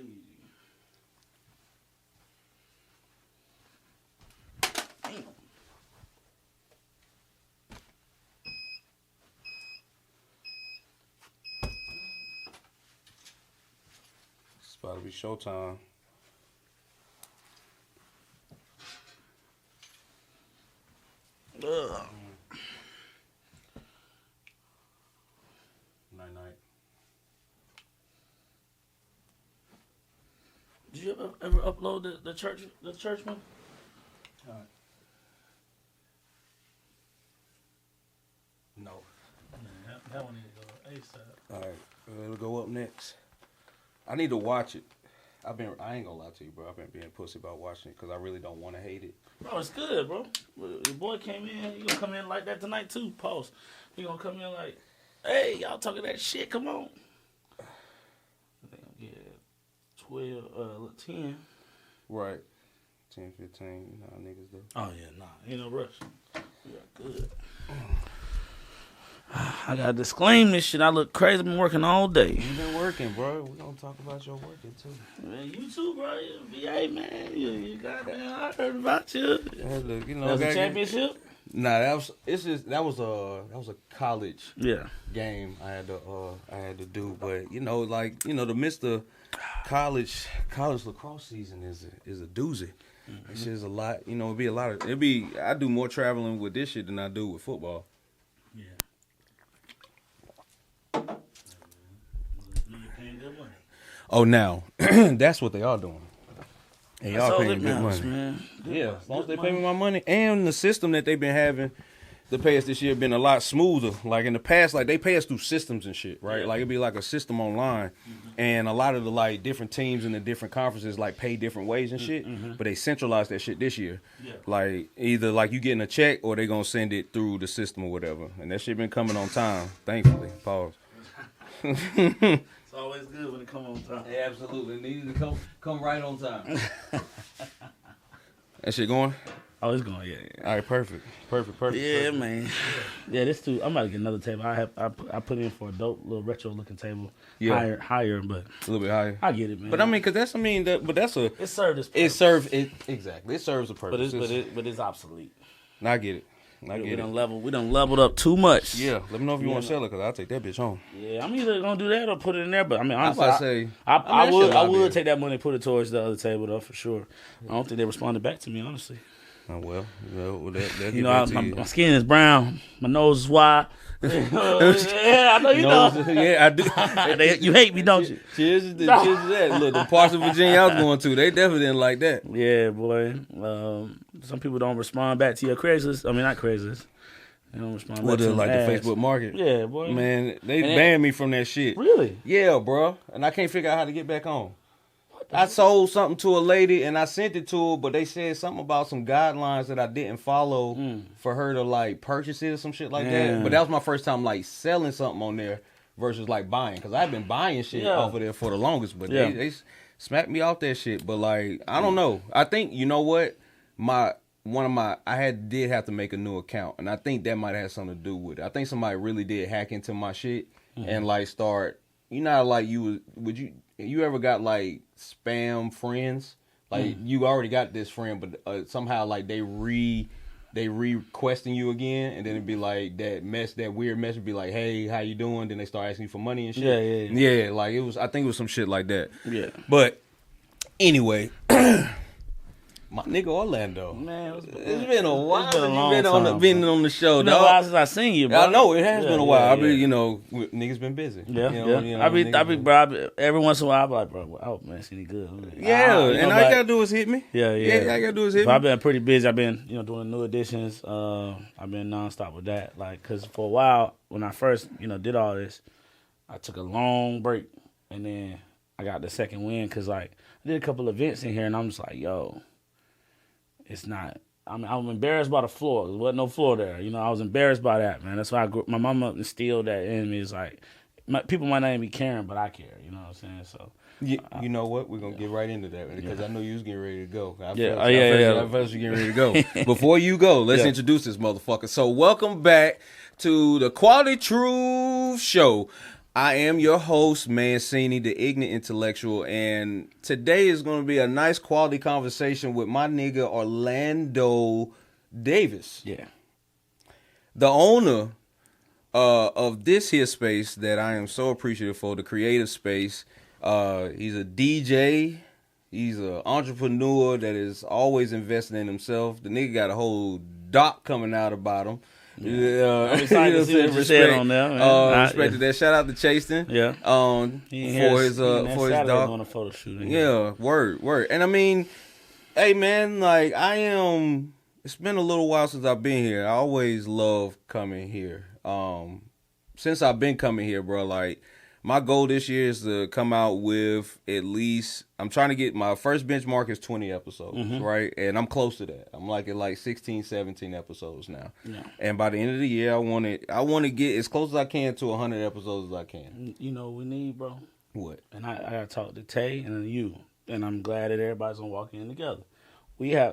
crazy. Damn. It's about to be showtime. Ugh. Night. Did you ever upload the church one? All right. No. Man, that one need to go ASAP. All right, it'll go up next. I need to watch it. I ain't gonna lie to you, bro. I've been being pussy about watching it because I really don't want to hate it. Bro, it's good, bro. Your boy came in. He gonna come in like that tonight too. Pause. He gonna come in like, hey, y'all talking that shit? Come on. I think I'm getting 10. Right. 10, 15, you know how niggas do. Oh yeah, nah, ain't no rush. Yeah, good. I gotta disclaim this shit. I look crazy. I've been working all day. You been working, bro. We gonna talk about your working too. Man, you too, bro. You VA, man. You goddamn. I heard about you. You know, That was a championship. Nah, that was a college Yeah. game I had to do, but the midst of college lacrosse season is a doozy. Mm-hmm. This shit's a lot. I do more traveling with this shit than I do with football. Yeah. You're paying good money. Oh, now that's what they are doing. And That's y'all all paying that good matters, money. man. Yeah, as long as they pay me my money, and the system that they've been having to pay us this year been a lot smoother. Like in the past, like they pay us through systems and shit, right? Yeah. Like it'd be like a system online, and a lot of the like different teams in the different conferences like pay different ways and shit. But they centralized that shit this year. Yeah. Like either like you getting a check or they gonna send it through the system or whatever, and that shit been coming on time, thankfully. Pause. It's always good when it come on time. Yeah, absolutely. It needed to come right on time. That shit going? Oh, it's going, yeah. All right, perfect. Yeah, Perfect. man. Yeah, this too. I'm about to get another table. I put in for a dope little retro looking table. Yeah. Higher, but A little bit higher. I get it, man. But I mean, cause that's it served its purpose. exactly. It serves a purpose. But it's obsolete. I get it. We done leveled up too much. Yeah. Let me know if you want to sell it, cause I'll take that bitch home. Yeah, I'm either gonna do that or put it in there. But I mean, I was honestly, about to say. I would take that money and put it towards the other table though for sure. I don't think they responded back to me honestly. Oh well, You know, my skin is brown, my nose is wide. Yeah, I know you know. Yeah, I do. You hate me, don't you? Cheers to that. Look, the parts of Virginia I was going to, they definitely didn't like that. Yeah, boy. Some people don't respond back to your Craigslist. I mean, not Craigslist. They don't respond back to Like ads. the Facebook Market. Yeah, boy. Man, they banned me from that shit. Really? Yeah, bro. And I can't figure out how to get back on. I sold something to a lady and I sent it to her, but they said something about some guidelines that I didn't follow for her to like purchase it or some shit like that. But that was my first time like selling something on there versus like buying, because I've been buying shit off of there for the longest, but they smacked me off that shit. But like, I don't know. I think, you know what, I did have to make a new account, and I think that might have something to do with it. I think somebody really did hack into my shit and like start, you know, how, like you ever got like spam friends? Like you already got this friend, but somehow like they requesting you again, and then it'd be like that weird message would be like, hey, how you doing? Then they start asking you for money and shit. Yeah, like I think it was some shit like that. Yeah. But anyway, my nigga Orlando. Man, it's been a while since long you've been on the show, It's been a while since I seen you, bro. I know it has been a while. Yeah, I mean, you know, niggas been busy. Yeah, You know, I be, bro. Every once in a while, I be like, bro, oh man, is he good? Yeah, and all you gotta do is hit me. Yeah. All you gotta do is hit But me. I've been pretty busy. I've been, doing new editions. I've been nonstop with that. Like, cause for a while when I first, did all this, I took a long break, and then I got the second win. Cause like I did a couple events in here, and I'm just like, yo, it's not. I'm embarrassed by the floor. There wasn't no floor there. I was embarrassed by that, man. That's why my mama instilled that in me. It's like, people might not even be caring, but I care. You know what I'm saying? So. You know what? We're gonna get right into that because I know you was getting ready to go. I felt you getting ready to go. Before you go, let's introduce this motherfucker. So welcome back to the Quality Truth Show. I am your host, Mancini, the ignorant intellectual, and today is going to be a nice quality conversation with my nigga Orlando Davis. Yeah. The owner of this here space that I am so appreciative for, the creative space. He's a DJ. He's an entrepreneur that is always investing in himself. The nigga got a whole doc coming out about him. Yeah. I'm excited to see what you said on there, man. Respected that. Shout out to Chaston. Yeah. For his doc. On a photo shoot. Yeah, word. And I mean, hey man, like it's been a little while since I've been here. I always love coming here. Since I've been coming here, bro, like my goal this year is to come out with at least, I'm trying to get, my first benchmark is 20 episodes, right? And I'm close to that. I'm like at 16, 17 episodes now. Yeah. And by the end of the year, I want to get as close as I can to 100 episodes as I can. You know what we need, bro? What? And I got to talk to Tay and you. And I'm glad that everybody's going to walk in together.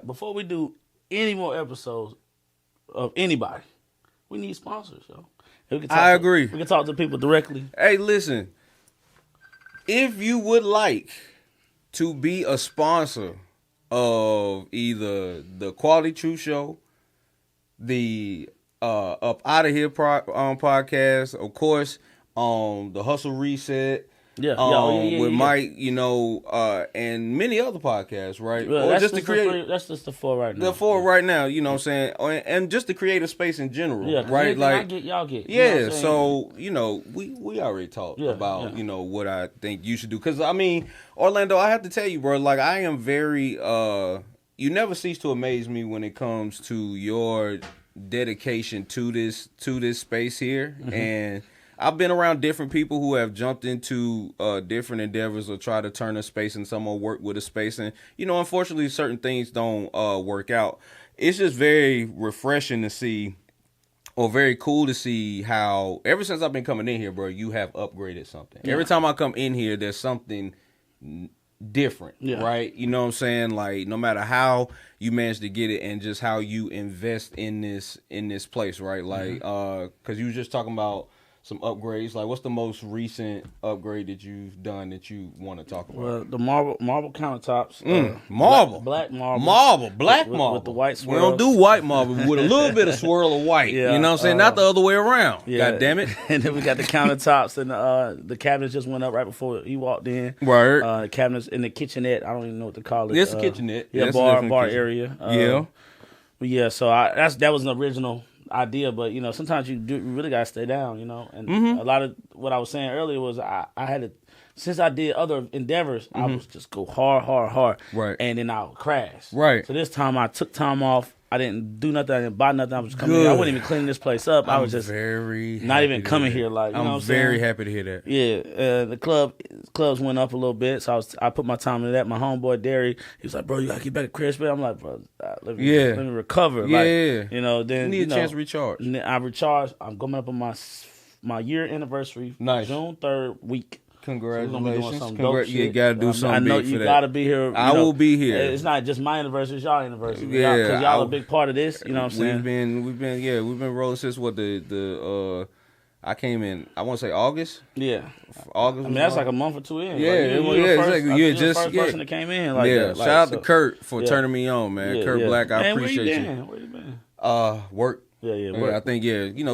Before we do any more episodes of anybody, we need sponsors, yo. I agree. We can talk to people directly. Hey, listen. If you would like to be a sponsor of either the Quality Truth Show, the Up Out of Here podcast, of course, the Hustle Reset, with Mike, and many other podcasts, right? Well, that's just the four right now. The four right now, you know what I'm saying? And just to create a space in general, right? Like y'all get. Yeah, so, we already talked about, what I think you should do. Because, I mean, Orlando, I have to tell you, bro, like, I am very, you never cease to amaze me when it comes to your dedication to this space here. Mm-hmm. And I've been around different people who have jumped into different endeavors or try to turn a space and some will work with a space. And, unfortunately, certain things don't work out. It's just very refreshing to see, or very cool to see how, ever since I've been coming in here, bro, you have upgraded something. Yeah. Every time I come in here, there's something different, right? You know what I'm saying? Like, no matter how you manage to get it and just how you invest in this place, right? Like, because you were just talking about some upgrades. Like, what's the most recent upgrade that you've done that you want to talk about? Well, the marble countertops. Marble. Black marble. Black marble. With the white swirls. We don't do white marble with a little bit of swirl of white. You know what I'm saying? Not the other way around. God damn it. And then we got the countertops, and the cabinets just went up right before he walked in. Right. The cabinets in the kitchenette. I don't even know what to call it. It's a kitchenette. Yeah, bar area. Yeah. So that was an original idea, but sometimes you really gotta stay down, and a lot of what I was saying earlier was I had to, since I did other endeavors, I was just go hard, right, and then I would crash, right. So this time I took time off. I didn't do nothing. I didn't buy nothing. I was coming in. I wasn't even cleaning this place up. I was just not even coming here. Like, I'm very happy to hear that. Yeah, the clubs went up a little bit, so I put my time into that. My homeboy Derry, he was like, "Bro, you gotta get back to Chris." I'm like, "Bro, let me recover." Yeah, like, then you need a chance to recharge. I recharged. I'm coming up on my year anniversary. Nice. June 3rd week. Congratulations. You gotta do something. I know big for you that. Gotta be here. I will be here. It's not just my anniversary; it's y'all anniversary. Yeah, because y'all a big part of this. You know what I'm saying? We've been rolling since I came in. I want to say August. Yeah, August. I mean, that's like a month or two in. Yeah, exactly. You're the first person that came in. Like that. Shout out to Kurt for turning me on, man. Kurt Black, I appreciate you. Where you been? Work. Yeah. I think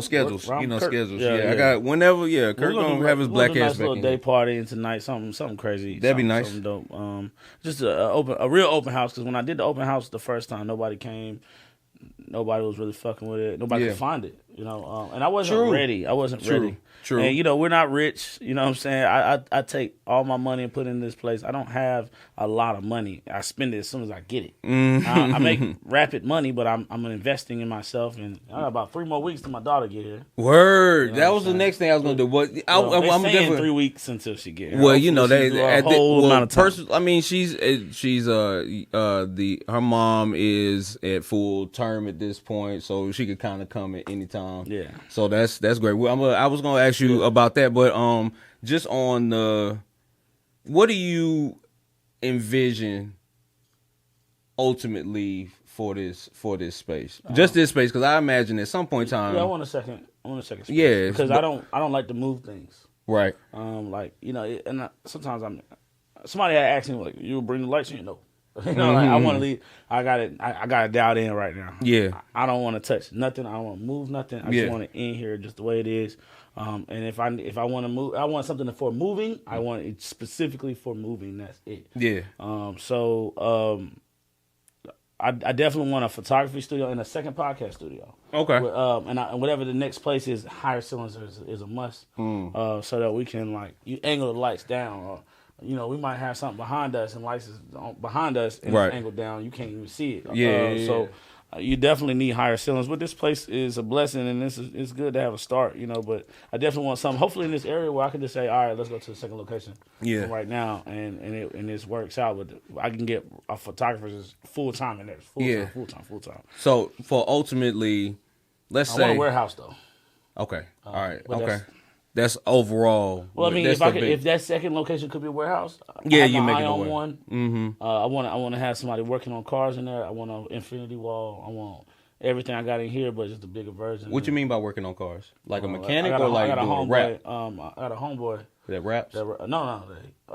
schedules. Schedules. Yeah. I got whenever. Yeah, Kurt gonna have his black ass back. Little day party tonight. Something crazy. That'd be nice. Something dope. Just a real open house. Because when I did the open house the first time, nobody came. Nobody was really fucking with it. Nobody could find it. And I wasn't ready. True. And we're not rich. You know what I'm saying? I take all my money and put it in this place. I don't have a lot of money. I spend it as soon as I get it. I make rapid money, but I'm investing in myself. And I got about 3 more weeks till my daughter get here. Word. That was the next thing I was gonna do. But I'm saying 3 weeks until she get here. Well, they a whole amount of time. I mean, she's her mom is at full term at this point, so she could kind of come at any time. Yeah. So that's great. I was gonna ask you about that, but just on what do you envision ultimately for this space? Just this space, because I imagine at some point in time. Yeah, I want a second space. Yeah, because I don't like to move things. Right. Like, you know, sometimes somebody had asked me, like, you bring the lights in? No. You know, like, I want to leave. I got it dialed in right now. Yeah. I don't want to touch nothing. I don't want to move nothing. I just want it in here just the way it is. And if I want to move, I want something for moving. I want it specifically for moving. That's it. Yeah. I definitely want a photography studio and a second podcast studio. Okay. And whatever the next place is, higher ceilings is a must. So that we can, like, you angle the lights down, or, you know, we might have something behind us and lights is behind us and it's angled down. You can't even see it. So you definitely need higher ceilings. But this place is a blessing, and it's good to have a start, you know. But I definitely want something, hopefully in this area where I can just say, all right, let's go to the second location right now, and this works out. But I can get a photographer that's full-time in there. Full-time. So for ultimately, let's say. I want a warehouse, though. Okay. All right. Okay. That's overall. Well, I mean, if that second location could be a warehouse, you make it a one. Mm-hmm. I want to have somebody working on cars in there. I want an infinity wall. I want everything I got in here, but just a bigger version. What you mean by working on cars? Like a mechanic or like doing rap? I got a homeboy that raps. No. A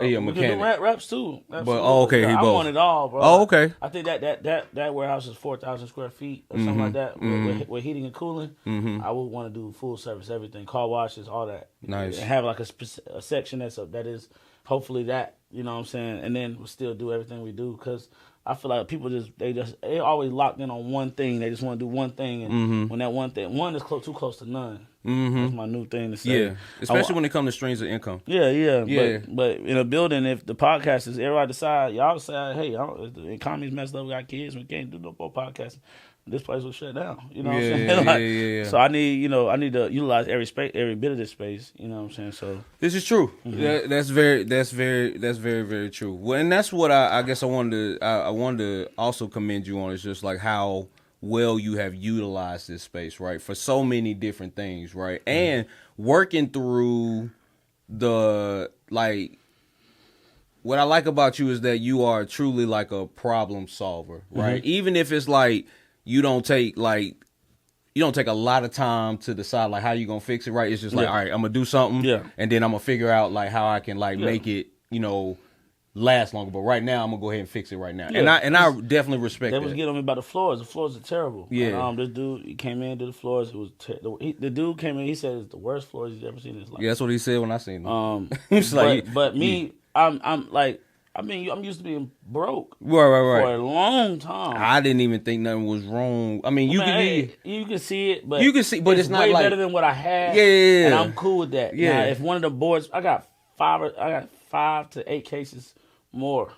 mechanic. We can do raps too. But okay, I both. want it all, bro. Oh, okay. I think that warehouse is 4,000 square feet or something like that with heating and cooling. I would want to do full service, everything, car washes, all that. Nice. And have like a section that is hopefully that, you know what I'm saying, and then we'll still do everything we do, because I feel like people they always locked in on one thing. They just want to do one thing, and when that one is too close to none. That's my new thing to say. Yeah, especially when it comes to streams of income. Yeah. But in a building, if the podcast is everybody decide, y'all decide, hey, if the economy's messed up, we got kids, we can't do no more podcasting, this place will shut down. You know what I'm saying? Yeah. So I need to utilize every bit of this space. You know what I'm saying? So this is true. That's very true. Well, and that's what I guess I wanted to also commend you on, is just like how well you have utilized this space, right, for so many different things, right, and working through the, like, what I like about you is that you are truly like a problem solver, right? Even if it's like you don't take a lot of time to decide like how you gonna fix it, right? It's just like, all right, I'm gonna do something, and then I'm gonna figure out like how I can like make it, you know, last longer. But right now, I'm gonna go ahead and fix it right now. And I definitely respect that. They was getting on me about the floors. The floors are terrible. Yeah. And, this dude, he came in, did the floors. It was the dude came in. He said it's the worst floors he's ever seen in his life. Yeah, that's what he said when I seen him. But me, I'm like, I mean, I'm used to being broke right. for a long time. I didn't even think nothing was wrong. I mean, you can see it, but it's not way like better than what I had. Yeah. And I'm cool with that. Yeah. Now, if one of the boards, I got 5 to 8 cases more.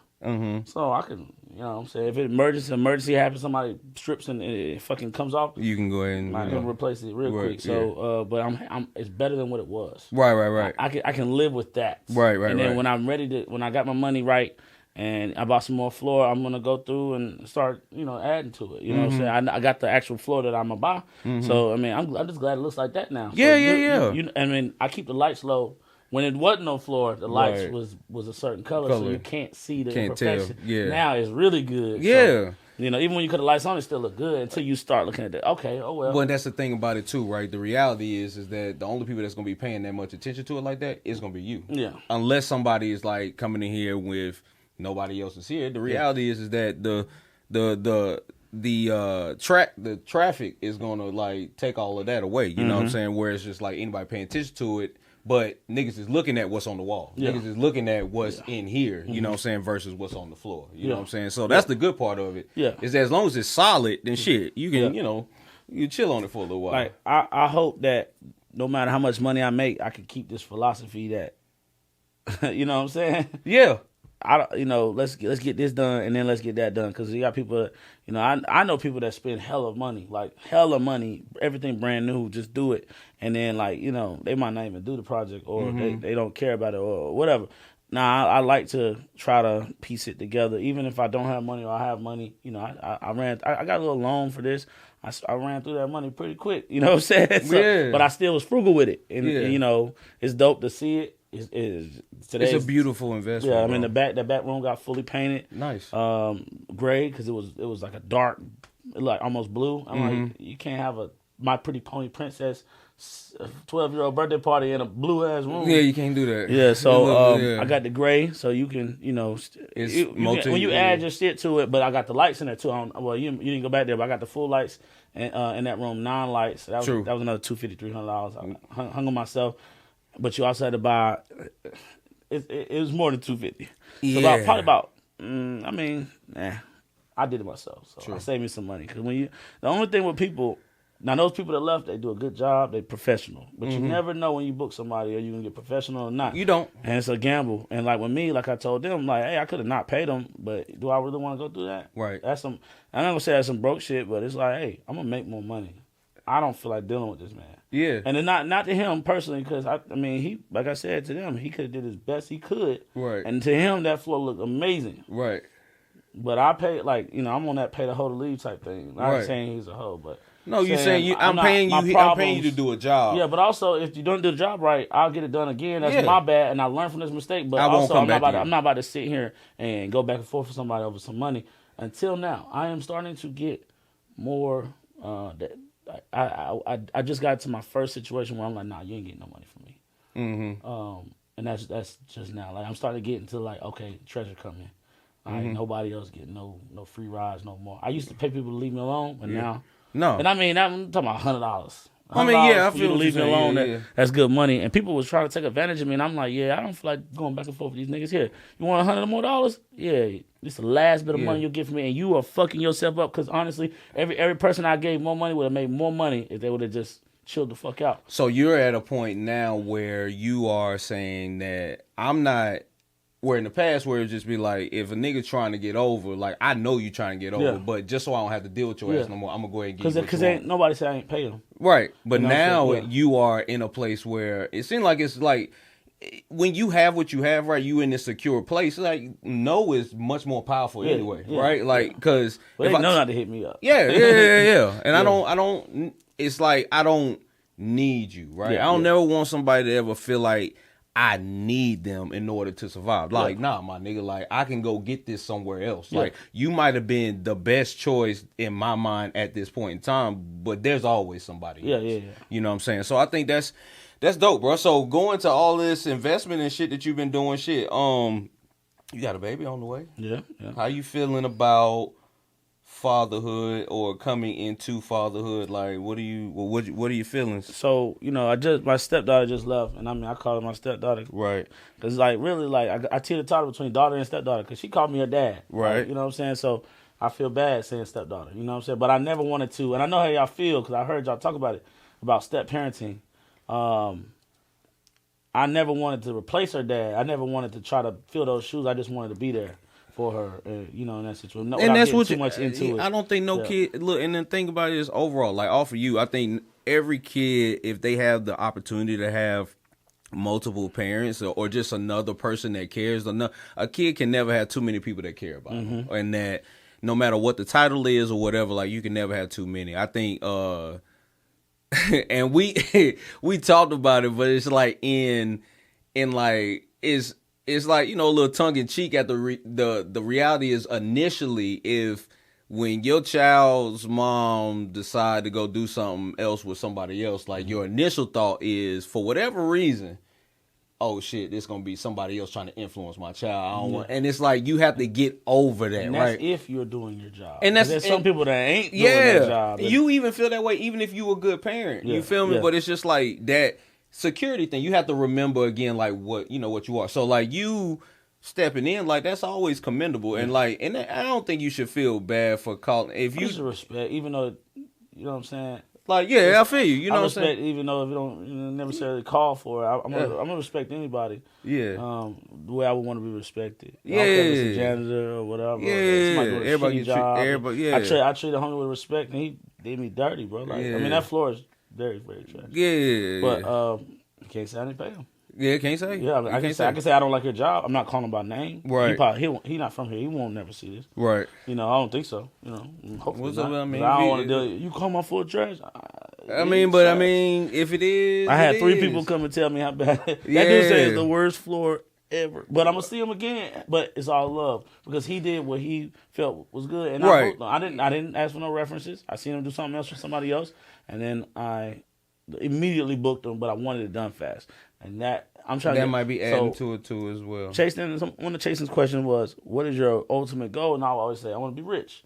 So I can, you know what I'm saying, if it emergency happens, somebody strips and it fucking comes off, you can go ahead and I can replace it real quick. So but I'm it's better than what it was. Right. I can live with that. Right. And then when I'm ready to, when I got my money right and I bought some more floor, I'm gonna go through and start, you know, adding to it. You know what I'm saying? I got the actual floor that I'm gonna buy. So I mean, I'm just glad it looks like that now. Yeah. I mean, I keep the lights low. When it wasn't no floor, the lights was a certain color, so you can't see the imperfection. Yeah. Now it's really good. Yeah. So, you know, even when you cut the lights on, it still look good until you start looking at it. Okay, oh well. Well, that's the thing about it too, right? The reality is that the only people that's gonna be paying that much attention to it like that is gonna be you. Yeah. Unless somebody is like coming in here with nobody else is here. The reality is that the traffic is gonna like take all of that away. You know what I'm saying? Where it's just like anybody paying attention to it. But niggas is looking at what's on the wall. Yeah. Niggas is looking at what's in here, you know what I'm saying, versus what's on the floor. You know what I'm saying? So that's the good part of it. Yeah. Is that as long as it's solid, then shit, you can, you know, you chill on it for a little while. Like, I hope that no matter how much money I make, I can keep this philosophy that, you know what I'm saying? Yeah. Let's get this done and then let's get that done, because you got people, you know, I know people that spend hella money, everything brand new, just do it, and then like, you know, they might not even do the project, or they don't care about it or whatever. Now I like to try to piece it together, even if I don't have money or I have money. You know, I got a little loan for this. I ran through that money pretty quick. You know what I'm saying? So, but I still was frugal with it, and you know, it's dope to see it. It's a beautiful investment. Yeah, I mean the back room got fully painted. Nice. Gray, because it was like a dark, like almost blue. I'm like, you can't have My Pretty Pony Princess 12-year-old birthday party in a blue ass room. Yeah, you can't do that. Yeah, so Yeah. I got the gray, so you can, when you add your shit to it, but I got the lights in there too. You didn't go back there, but I got the full lights in that room, 9 lights. That was another $250, $300. I hung on myself, but you also had to buy. It was more than $250. Yeah. So probably I did it myself, so I saved me some money. Because the only thing with people. Now, those people that left, they do a good job. They professional. But you never know when you book somebody, are you going to get professional or not? You don't. And it's a gamble. And like with me, like I told them, like, hey, I could have not paid them, but do I really want to go through that? Right. I'm not going to say that's some broke shit, but it's like, hey, I'm going to make more money. I don't feel like dealing with this man. Yeah. And it's not to him personally, because, he, like I said to them, he could have did his best he could. Right. And to him, that floor looked amazing. Right. But I paid, I'm on that pay the hoe to leave type thing. Not Right. saying he's a hoe, but... No, you saying I'm paying you to do a job. Yeah, but also if you don't do the job right, I'll get it done again. That's my bad, and I learned from this mistake. But I'm not about to sit here and go back and forth with somebody over some money. Until now, I am starting to get more. I just got to my first situation where I'm like, nah, you ain't getting no money from me. Mm-hmm. And that's just now. Like I'm starting to get into like, okay, treasure coming. Ain't nobody else getting no free rides no more. I used to pay people to leave me alone, but now. No. And I'm talking about $100. I feel you leave me alone. Yeah. That's good money. And people was trying to take advantage of me, and I'm like, I don't feel like going back and forth with these niggas here. You want $100 more? Yeah, it's the last bit of money you'll get from me, and you are fucking yourself up. Because honestly, every person I gave more money would have made more money if they would have just chilled the fuck out. So you're at a point now where you are saying that I'm not. Where in the past, where it just be like, if a nigga trying to get over, like I know you trying to get over, but just so I don't have to deal with your ass no more, I'm gonna go ahead and get you. Because ain't nobody said I ain't paying them. Right, but now you are in a place where it seems like it's like when you have what you have, right? You in this secure place. Like no is much more powerful anyway, right? Like because they know not to hit me up. Yeah. And I don't. It's like I don't need you, right? I don't never want somebody to ever feel like I need them in order to survive. Like, nah, my nigga, like, I can go get this somewhere else. Yeah. Like, you might have been the best choice in my mind at this point in time, but there's always somebody else. Yeah. You know what I'm saying? So I think that's dope, bro. So going to all this investment and shit that you've been doing, you got a baby on the way? Yeah. How you feeling about fatherhood or coming into fatherhood? Like what are you feeling? So my stepdaughter just left, and I call her my stepdaughter, right? Because like really like I teeter-totter between daughter and stepdaughter because she called me her dad, right? Like, you know what I'm saying? So I feel bad saying stepdaughter, you know what I'm saying? But I never wanted to, and I know how y'all feel because I heard y'all talk about it about step parenting. I never wanted to replace her dad. I never wanted to try to fill those shoes. I just wanted to be there for her, in that situation. No, and that's what too much into it. I don't think kid. Look, and then think about it is overall, like off of you. I think every kid, if they have the opportunity to have multiple parents or just another person that cares, a kid can never have too many people that care about them, and that no matter what the title is or whatever, like you can never have too many. I think, and we talked about it, but it's like in like it's like, a little tongue in cheek at the reality is initially if when your child's mom decide to go do something else with somebody else, like your initial thought is for whatever reason, oh shit, this gonna be somebody else trying to influence my child. I don't want, and it's like you have to get over that, and that's right? If you're doing your job, and there's some people that ain't doing their job. You even feel that way, even if you a good parent. You feel me? But it's just like that security thing. You have to remember again, like what you are. So like you stepping in, like that's always commendable, and like, and I don't think you should feel bad for calling. If you should respect, even though you know what I'm saying. Like, yeah, I feel you. You know what I'm saying? Even though if you don't necessarily call for it, I'm gonna respect anybody. Yeah. The way I would want to be respected. Yeah. I don't care if it's a janitor or whatever. Yeah. Everybody job. Yeah. I treat a homie with respect, and he did me dirty, bro. Like, that floor is very, very trash. Yeah. But you can't say I didn't pay him. Yeah, can't say. Yeah, I can say I don't like your job. I'm not calling him by name. Right. He not from here. He won't never see this. Right. I don't think so. Hopefully what's not. Up, I mean, I don't want to deal. You call my full trash. I mean, if it is, I had 3 people come and tell me how bad that dude said it's the worst floor ever. But I'm gonna see him again. But it's all love because he did what he felt was good, and I didn't ask for no references. I seen him do something else for somebody else, and then I immediately booked them, but I wanted it done fast. And that I'm trying. That might be adding to it too as well. One of Chasen's questions was, "What is your ultimate goal?" And I always say, "I want to be rich."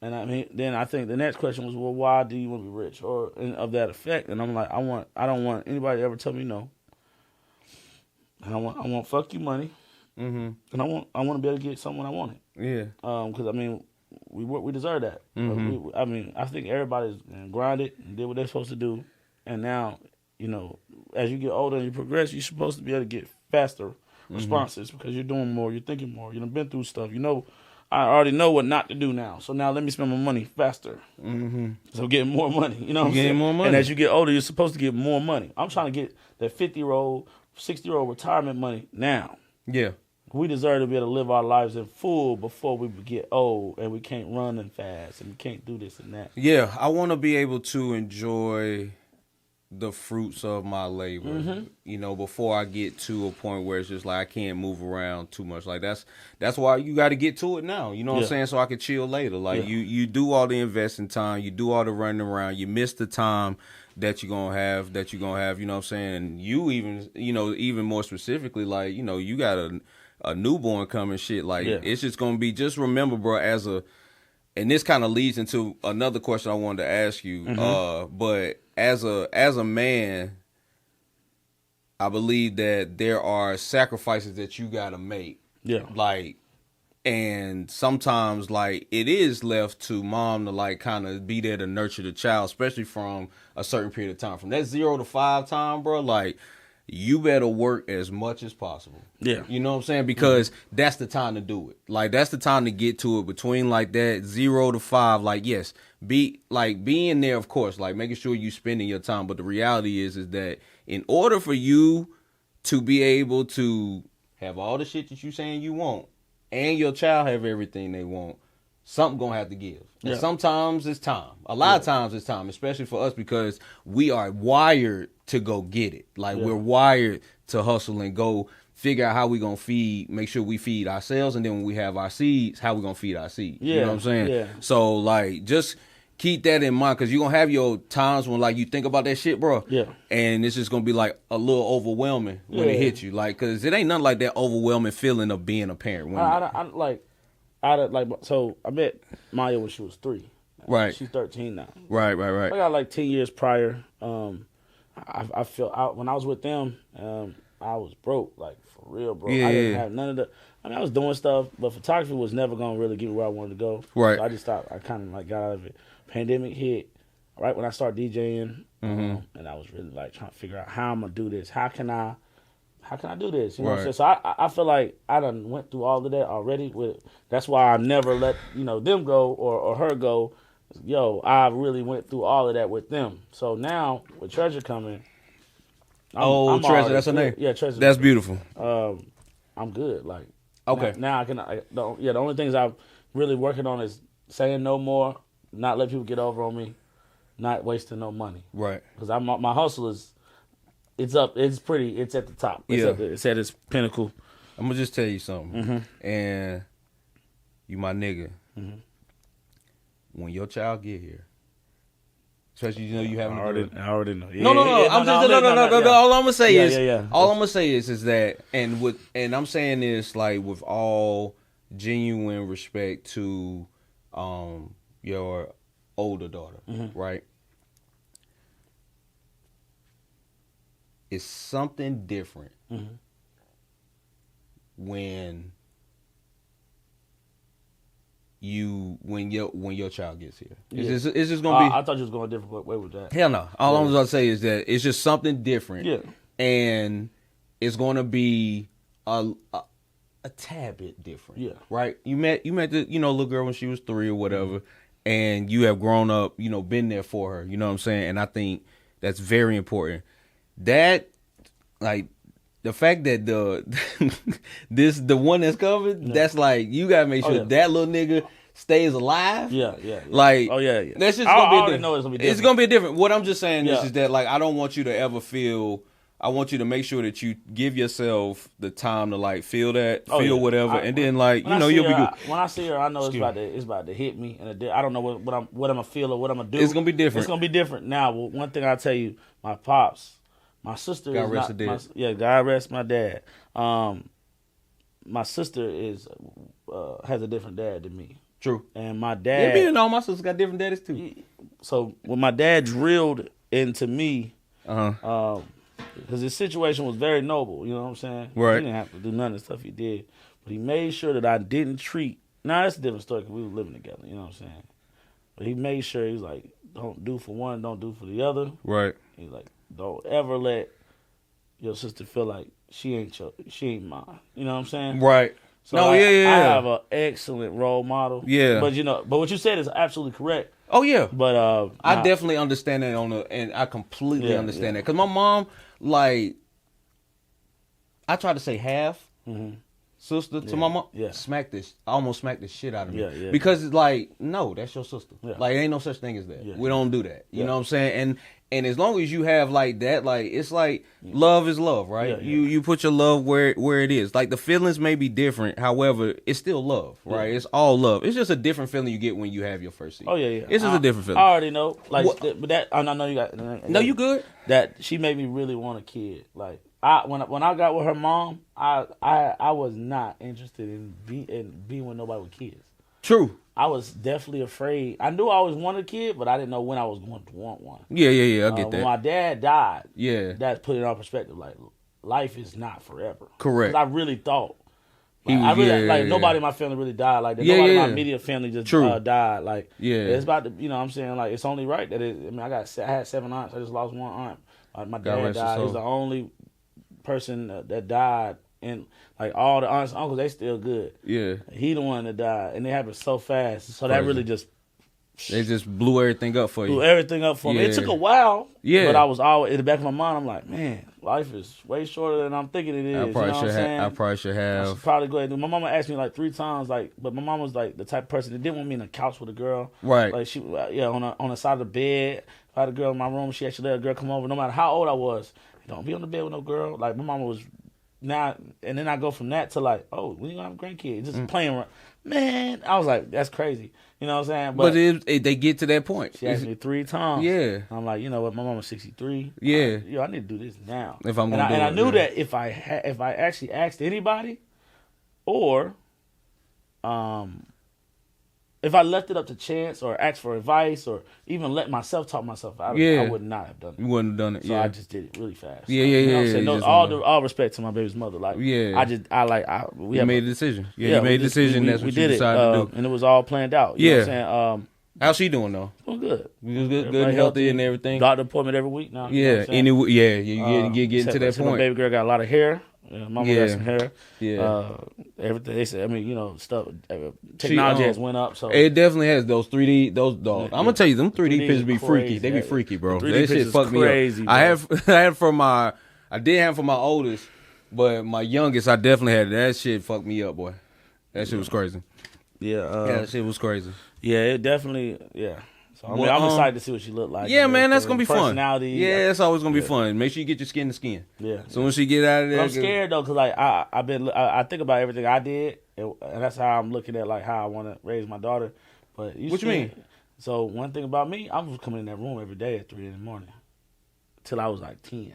And I mean, then I think the next question was, "Well, why do you want to be rich?" Or of that effect. And I'm like, I don't want anybody to ever tell me no. And I want fuck you money. Mm-hmm. And I want to be able to get something I wanted. Yeah. Because I mean, we deserve that. Mm-hmm. I think everybody's grinded and did what they're supposed to do, and now, as you get older and you progress, you're supposed to be able to get faster responses because you're doing more, you're thinking more, you've been through stuff. I already know what not to do now, so now let me spend my money faster. Mm-hmm. So getting more money, what I'm saying? More money. And as you get older, you're supposed to get more money. I'm trying to get that 50-year-old, 60-year-old retirement money now. Yeah. We deserve to be able to live our lives in full before we get old, and we can't run and fast, and we can't do this and that. Yeah, I want to be able to enjoy the fruits of my labor, before I get to a point where it's just like I can't move around too much. Like that's why you got to get to it now. You know what I'm saying? So I can chill later. Like you do all the investing time, you do all the running around, you miss the time that you're gonna have. You know what I'm saying? And you even more specifically, like you got a newborn coming, shit. Like it's just gonna be. Just remember, bro, and this kind of leads into another question I wanted to ask you. But as a man, I believe that there are sacrifices that you gotta make. Yeah. Like, and sometimes like it is left to mom to like kind of be there to nurture the child, especially from a certain period of time. From that 0 to 5 time, bro, like you better work as much as possible. Yeah. You know what I'm saying? Because that's the time to do it. Like, that's the time to get to it between like that 0 to 5. Like, yes, being there, of course, like making sure you spending your time. But the reality is that in order for you to be able to have all the shit that you saying you want and your child have everything they want, something gonna have to give. And sometimes it's time. A lot of times it's time, especially for us because we are wired to go get it. Like we're wired to hustle and go figure out how we gonna make sure we feed ourselves, and then when we have our seeds, how we gonna feed our seeds. You know what I'm saying? Yeah. So like just keep that in mind because you're gonna have your times when like you think about that shit, bro. Yeah. And it's just gonna be like a little overwhelming when it hits you. Like, cause it ain't nothing like that overwhelming feeling of being a parent. So I met Maya when she was 3. Right. She's 13 now. Right. I got like 10 years prior. I feel out when I was with them. I was broke, like for real, bro. Yeah. I didn't have none of the. I mean, I was doing stuff, but photography was never gonna really get me where I wanted to go. Right. So I just stopped. I kind of like got out of it. Pandemic hit right when I started DJing, and I was really like trying to figure out how I'm gonna do this. How can I do this? You know what I'm saying? So I feel like I done went through all of that already. That's why I never let them go or her go. I really went through all of that with them. So now with Treasure coming, I'm Treasure, that's her name. Yeah, Treasure. That's beautiful. I'm good. Like okay. Now I can. The only things I'm really working on is saying no more, not let people get over on me, not wasting no money. Right. Because my hustle is. It's up. It's pretty. It's at the top. It's at its pinnacle. I'm gonna just tell you something, and you my nigga. When your child get here, especially you haven't. I already know. No. All I'm gonna say is that, and I'm saying this like with all genuine respect to, your older daughter, right? It's something different when your child gets here. It's just gonna be. I thought you was going a different way with that. Hell no. All I'm gonna say is that it's just something different. Yeah. And it's gonna be a tad bit different. Yeah. Right. You met the little girl when she was 3 or whatever, and you have grown up. Been there for her. You know what I'm saying? And I think that's very important. That, like, the fact that the one that's coming, that's like you gotta make sure that little nigga stays alive. Yeah. Like, that's just gonna be I already know it's gonna be different. It's gonna be different. What I'm just saying is that like I don't want you to ever feel. I want you to make sure that you give yourself the time to like feel whatever, and then you'll be good. When I see her, I know it's about to hit me, and I don't know what I'm gonna feel or what I'm gonna do. It's gonna be different. It's gonna be different. Now, one thing I tell you, my pops, my sister God is rest not. her dead. Yeah, God rest my dad. My sister has a different dad than me. True. And my dad. Yeah, my sister's got different daddies too. So when my dad drilled into me, because his situation was very noble, you know what I'm saying? Right. He didn't have to do none of the stuff he did, but he made sure that I didn't treat. Now that's a different story because we were living together, you know what I'm saying? But he made sure he was like, don't do for one, don't do for the other. Right. He's like, don't ever let your sister feel like she ain't mine. You know what I'm saying? Right. So I I have an excellent role model. Yeah. But what you said is absolutely correct. Oh yeah. But I definitely understand that and I completely understand that because my mom, like, I tried to say half sister to my mom. Yeah. Almost smacked the shit out of me. Yeah, yeah. Because it's like, no, that's your sister. Yeah. Like, ain't no such thing as that. Yeah. We don't do that. You know what I'm saying? And as long as you have like that, like it's like love is love, right? Yeah, yeah. You put your love where it is. Like the feelings may be different, however, it's still love, right? Yeah. It's all love. It's just a different feeling you get when you have your first seed. Oh yeah, yeah. It's just a different feeling. I already know. Like, but that I know you got. No, you good. That she made me really want a kid. Like when I got with her mom, I was not interested in being with nobody with kids. True. I was definitely afraid. I knew I always wanted a kid, but I didn't know when I was going to want one. Yeah. I get that. When my dad died, that put it in perspective. Like, life is not forever. Correct. 'Cause I really thought. Nobody in my family really died like that. Nobody in my immediate family just died. Like, it's about to, you know what I'm saying? Like, it's only right that I had 7 aunts. I just lost 1 aunt. My dad died. He's the only person that died. And like all the aunts and uncles, they still good. Yeah. He the one that died. And it happened so fast. So that really just... They just blew everything up for you. Blew everything up for me. It took a while. Yeah. But I was always, in the back of my mind, I'm like, man, life is way shorter than I'm thinking it is. I probably should have. I should probably go ahead and do. My mama asked me like 3 times, but my mom was like the type of person that didn't want me in a couch with a girl. Right. Like she, on the side of the bed. If I had a girl in my room, she actually let a girl come over, no matter how old I was. Don't be on the bed with no girl. Like my mama was. Now and then I go from that to like, oh, when you gonna have a grandkid? Just playing around. Man, I was like, that's crazy. You know what I'm saying? But they get to that point. She asked me 3 times. Yeah. I'm like, you know what? My mama's 63. Yeah. I need to do this now. If I'm gonna do it. And I knew that if I actually asked anybody, or if I left it up to chance or asked for advice or even let myself talk myself out of it, I would not have done it. You wouldn't have done it. So I just did it really fast. Yeah. You know what I'm saying? All respect to my baby's mother. Like, we made a decision. Yeah, you made a decision. That's what you decided to do. And it was all planned out. You know what I'm saying? How's she doing though? Doing good. Good and healthy and everything. Doctor appointment every week now. Yeah. You getting to that point. My baby girl got a lot of hair. Mama got some hair. Yeah. Everything they said. Stuff. Technology has went up. So it definitely has those 3D. Those dogs. I'm gonna tell you, them 3D pictures be freaky. They be freaky, bro. That shit fucked me up. I did have for my oldest, but my youngest, I definitely had that shit. Fucked me up, boy. That shit was crazy. Yeah. That shit was crazy. Yeah, it definitely. Yeah. So I'm excited to see what she look like. Yeah, man, that's gonna be fun. Personality. Yeah, it's always gonna be fun. Make sure you get your skin to skin. Yeah. So when she get out of there, I'm scared though, cause like I think about everything I did, and that's how I'm looking at like how I want to raise my daughter. But what you mean? So one thing about me, I was coming in that room every day at 3 in the morning, till I was like 10.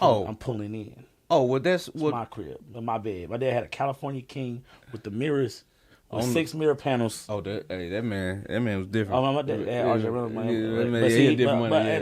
I'm pulling in. Oh, well, that's my crib, my bed. My dad had a California King with the mirrors. With 6 mirror panels. Oh, that man was different. Oh, my dad had RJ Reynolds.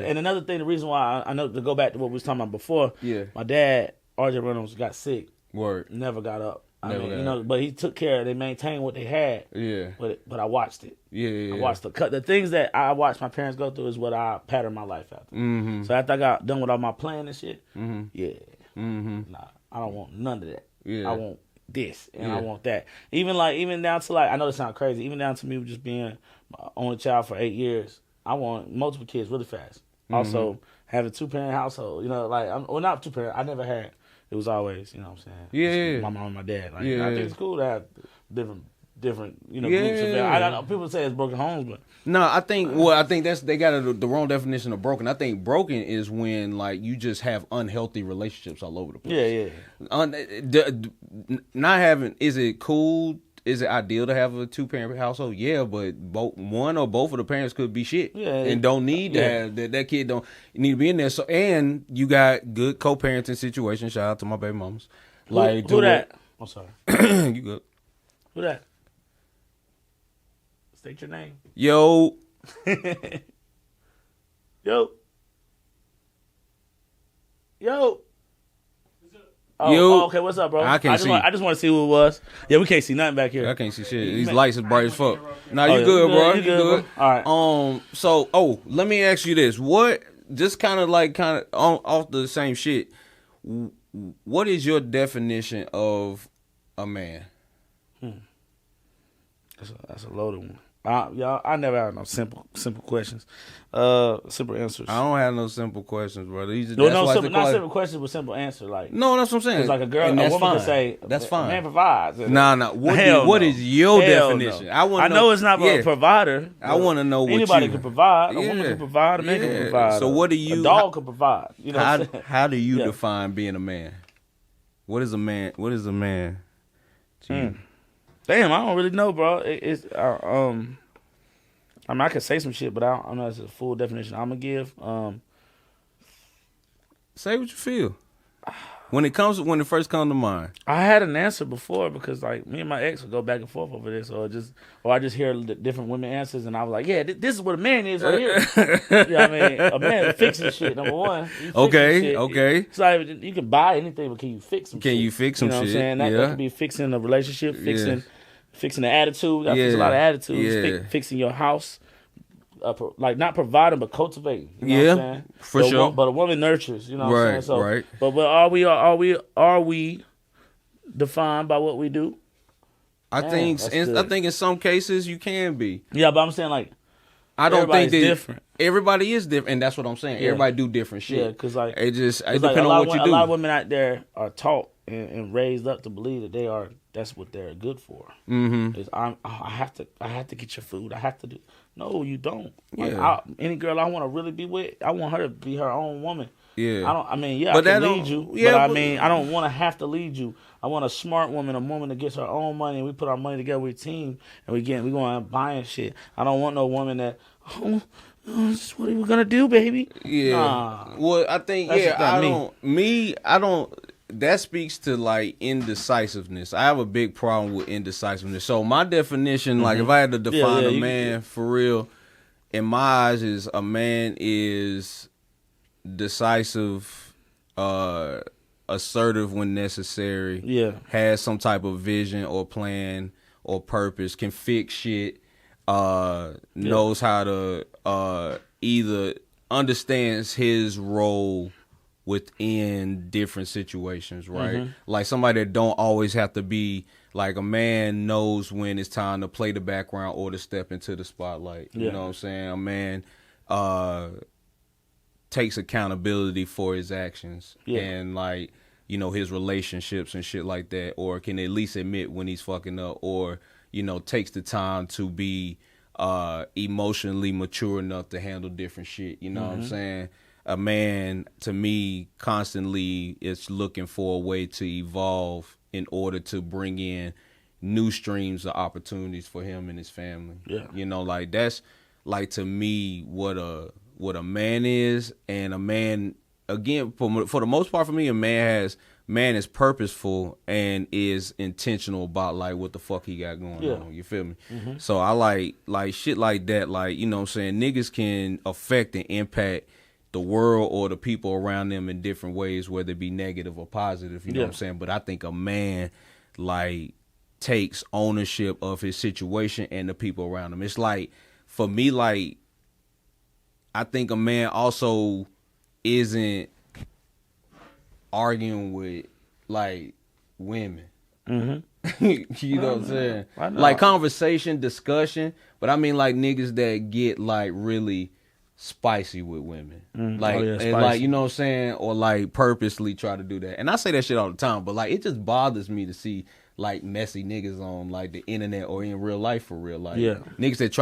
And another thing, the reason why I know, to go back to what we was talking about before. Yeah. My dad, RJ Reynolds, got sick. Word. Never got up. But he took care of it. They maintained what they had. Yeah. But I watched it. Yeah. I watched the things that I watched my parents go through is what I patterned my life after. Mm-hmm. So after I got done with all my planning and shit, mm-hmm. Nah, I don't want none of that. Yeah. I want this and I want that. Even down to like, I know this sounds crazy, even down to me just being my only child for 8 years, I want multiple kids really fast. Mm-hmm. Also having 2-parent household, like not 2-parent, I never had. It was always, you know what I'm saying? Yeah. My mom and my dad. Like, I think it's cool to have different different, groups of family. I know people say it's broken homes, but no, I think that's they got the wrong definition of broken. I think broken is when like you just have unhealthy relationships all over the place. Not having, is it cool? Is it ideal to have a 2-parent household? Yeah, but one or both of the parents could be shit and don't need to have that kid don't need to be in there. So, and you got good co-parenting situations. Shout out to my baby mamas. Like who that? I'm sorry. You good? Who that? State your name. Yo. Yo. Okay, what's up, bro? I can't see. I just want to see who it was. Yeah, we can't see nothing back here. I can't see shit. These lights is bright as fuck. Nah, you good, bro. You good. All right. So, let me ask you this. What, just kind of off the same shit, what is your definition of a man? That's a loaded one. Y'all, I never have no simple questions. Simple answers. I don't have no simple questions, brother. Not simple questions, but simple answer. Like, no, that's what I'm saying. It's like a woman can say, that's fine. A man provides. Nah. What is your definition? No. I know it's not a provider. I want to know what anybody can provide. A woman can provide. A man can provide. So what do you? A dog can provide. You know. How do you define being a man? What is a man? What is a man to you? Damn, I don't really know, bro. I mean, I could say some shit, but I don't know if it's a full definition I'm gonna give. Say what you feel. When it first comes to mind. I had an answer before because like me and my ex would go back and forth over this, or I just hear different women answers, and I was like, yeah, this is what a man is right here. You know what I mean? A man fixing shit. Number one. Okay. It's like you can buy anything, but can you fix some shit? Can you fix some shit? You know what I'm saying? That could be fixing a relationship, fixing the attitude. You fix a lot of attitudes. Fixing your house. Like not providing but cultivating. You know what I'm saying? For sure. But a woman nurtures. You know what I'm saying? So, right. But are we defined by what we do? I think in some cases you can be. Yeah, but I'm saying like I don't think that different. Everybody is different, and that's what I'm saying. Yeah. Everybody do different shit. Yeah, because like it depends on what you do. A lot of women out there are taught and raised up to believe that that's what they're good for. Mm-hmm. Is I have to get your food. I have to do. No, you don't. Like, Yeah. Any girl I want to really be with, I want her to be her own woman. Yeah. I can lead you, but I don't want to have to lead you. I want a smart woman, a woman that gets her own money, and we put our money together with a team, and we going out buying shit. I don't want no woman that, this is what are we gonna do, baby? Yeah. Nah. Well, I think I don't. That speaks to like indecisiveness. I have a big problem with indecisiveness. So my definition, like if I had to define a man for real, in my eyes, is a man is decisive, assertive when necessary, has some type of vision or plan or purpose, can fix shit, knows how to either understands his role within different situations, right? Mm-hmm. Like somebody that don't always have to be like a man knows when it's time to play the background or to step into the spotlight. You know what I'm saying? A man takes accountability for his actions and like, his relationships and shit like that, or can at least admit when he's fucking up, or, takes the time to be emotionally mature enough to handle different shit. You know what I'm saying? A man, to me, constantly is looking for a way to evolve in order to bring in new streams of opportunities for him and his family. Yeah. Like that's like to me what a man is. And a man, again, for the most part for me, a man is purposeful and is intentional about like what the fuck he got going on. You feel me? Mm-hmm. So I like shit like that. Like, you know what I'm saying? Niggas can affect and impact the world or the people around them in different ways, whether it be negative or positive, you know what I'm saying? But I think a man like takes ownership of his situation and the people around him. It's like, for me, like, I think a man also isn't arguing with like women. Mm-hmm. You know what I'm saying? Like conversation, discussion, but I mean like niggas that get like really spicy with women, like you know what I'm saying, or like purposely try to do that. And I say that shit all the time, but like it just bothers me to see like messy niggas on like the internet or in real life for real. Like Yeah. niggas that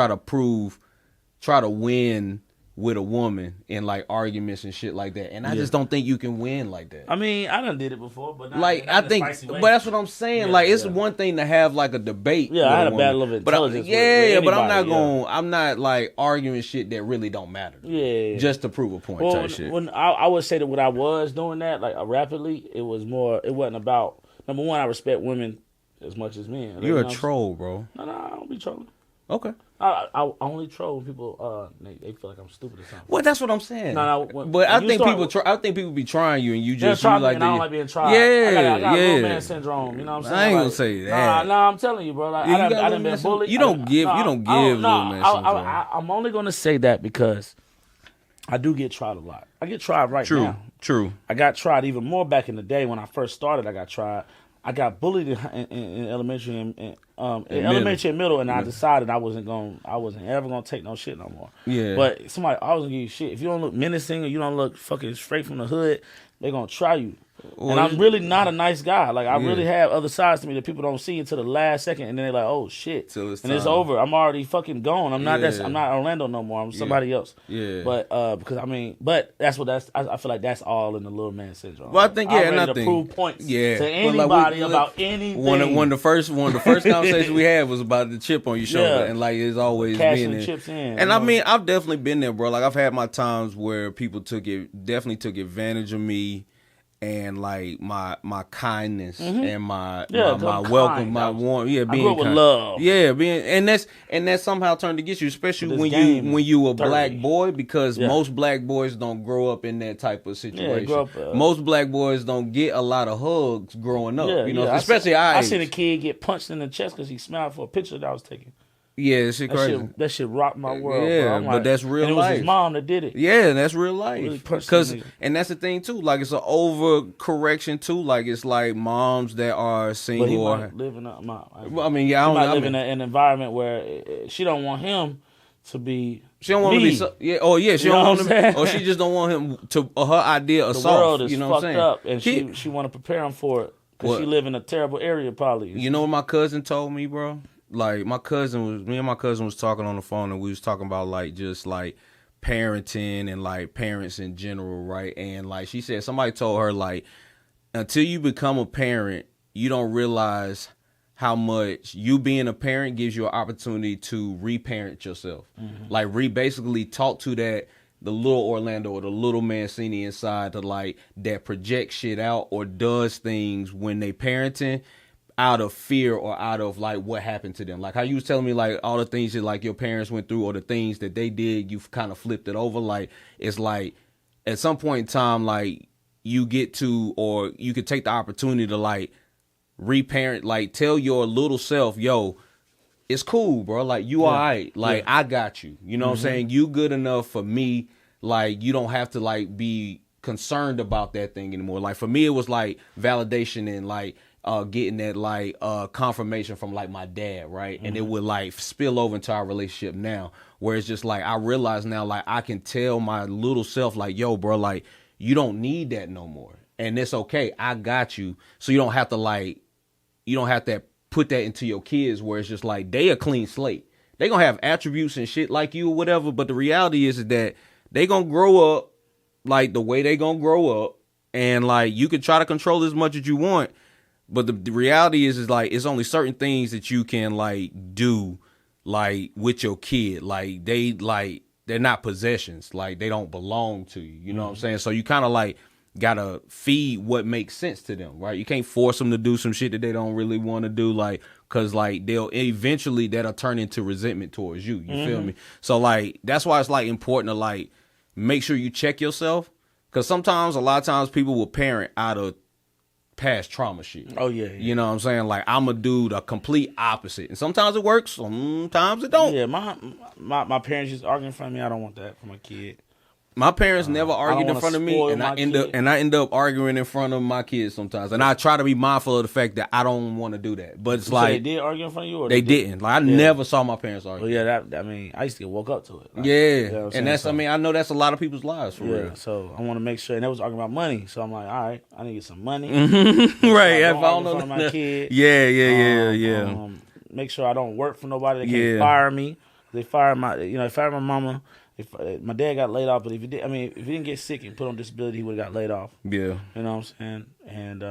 try to win with a woman in like arguments and shit like that. And I just don't think you can win like that. I mean, I done did it before, but not, like not I in a think, spicy way. but that's what I'm saying. Yeah, like it's yeah. one thing to have like a debate. Yeah, with I had a woman, battle of intelligence. But with I'm not anybody, going. I'm not like arguing shit that really don't matter. Yeah, just to prove a point. well, type shit. When I would say that when I was doing that, like rapidly, it was more. It wasn't about number one. I respect women as much as men. You're a troll, bro. No, I don't be trolling. Okay. I only troll when people they feel like I'm stupid or something. Well, that's what I'm saying. But I think people be trying you, and you just try like me, and I don't like being tried. I got little man syndrome. You know what I'm saying? I ain't gonna say that. No, I'm telling you, bro. Like, I done been bullied. You don't give little man syndrome. I'm only gonna say that because I do get tried a lot. I get tried now. True. I got tried even more back in the day when I first started. I got tried. I got bullied in elementary and elementary and middle, and I decided I wasn't ever gonna take no shit no more. Yeah. But somebody always gonna give you shit. If you don't look menacing or you don't look fucking straight from the hood, they gonna try you. Well, and I'm really not a nice guy. Like I really have other sides to me that people don't see until the last second, and then they're like, "Oh shit!" It's over. I'm already fucking gone. I'm not. I'm not Orlando no more. I'm somebody else. Yeah. But because I feel like that's all in the little man syndrome. Well, I think I'm ready nothing. To prove points. Yeah. To anybody about anything. One of the first conversations we had was about the chip on your shoulder, and like it's always cashing been the chips in. And I mean, I've definitely been there, bro. Like I've had my times where people took advantage of me. And like my kindness and my welcome, my warm, being kind. With love, and that's somehow turned against you, especially when you a black boy, because most black boys don't grow up in that type of situation. Most black boys don't get a lot of hugs growing up, especially I seen a kid get punched in the chest because he smiled for a picture that I was taking. Yeah, that shit crazy. That shit rocked my world. Yeah, bro. but that's real life. And it was his mom that did it. Yeah, that's real life. Really and that's the thing too. Like it's an overcorrection too. Like it's like moms that are single. But he might live in in an environment where she don't want him to be. She don't want to be. She don't want to. Or she just don't want him to. Or her idea of the soft. world is you know what I'm saying? Up, and she want to prepare him for it because she live in a terrible area probably. You know what my cousin told me, bro? Like me and my cousin was talking on the phone, and we was talking about like just like parenting and like parents in general, right? And like she said, somebody told her like until you become a parent, you don't realize how much you being a parent gives you an opportunity to reparent yourself. Mm-hmm. Like basically talk to the little Orlando or the little Mancini inside to like that projects shit out or does things when they parenting out of fear or out of like what happened to them. Like how you was telling me like all the things that like your parents went through or the things that they did, you've kind of flipped it over. Like it's like at some point in time, like you get to, or you could take the opportunity to like reparent, like tell your little self, yo, it's cool, bro. Like you all right. Like I got you. You know what I'm saying? You good enough for me. Like you don't have to like be concerned about that thing anymore. Like for me, it was like validation and like getting that like confirmation from like my dad, right? And it would like spill over into our relationship now, where it's just like I realize now like I can tell my little self like, yo, bro, like you don't need that no more, and it's okay. I got you, so you don't have to put that into your kids where it's just like they a clean slate. They gonna have attributes and shit like you or whatever, but the reality is that they gonna grow up like the way they gonna grow up, and like you can try to control as much as you want. But the reality is like it's only certain things that you can like do like with your kid. Like they're not possessions. Like they don't belong to you. You know what I'm saying? So you kind of like gotta feed what makes sense to them, right? You can't force them to do some shit that they don't really want to do, like because like that'll turn into resentment towards you. You feel me? So like that's why it's like important to like make sure you check yourself, because sometimes a lot of times people will parent out of past trauma shit. Oh yeah. You know what I'm saying? Like I'm a dude, a complete opposite. And sometimes it works, sometimes it don't. Yeah, my parents just arguing in front of me. I don't want that for my kid. My parents never argued in wanna front of me, spoil and my I end up arguing in front of my kids sometimes. And I try to be mindful of the fact that I don't want to do that. But it's like they did argue in front of you, or they didn't. Like I never saw my parents argue. Well, yeah, I mean, I used to get woke up to it. Like, Yeah, you know and that's, I mean, I know that's a lot of people's lives for real. So I want to make sure, and they was arguing about money. So I'm like, all right, I need to get some money. Right, if I don't know know my kid. Yeah. Make sure I don't work for nobody. They can't fire me. They fired they fired my mama. My dad got laid off, but if he didn't get sick and put on disability, he would have got laid off. Yeah, you know what I'm saying. And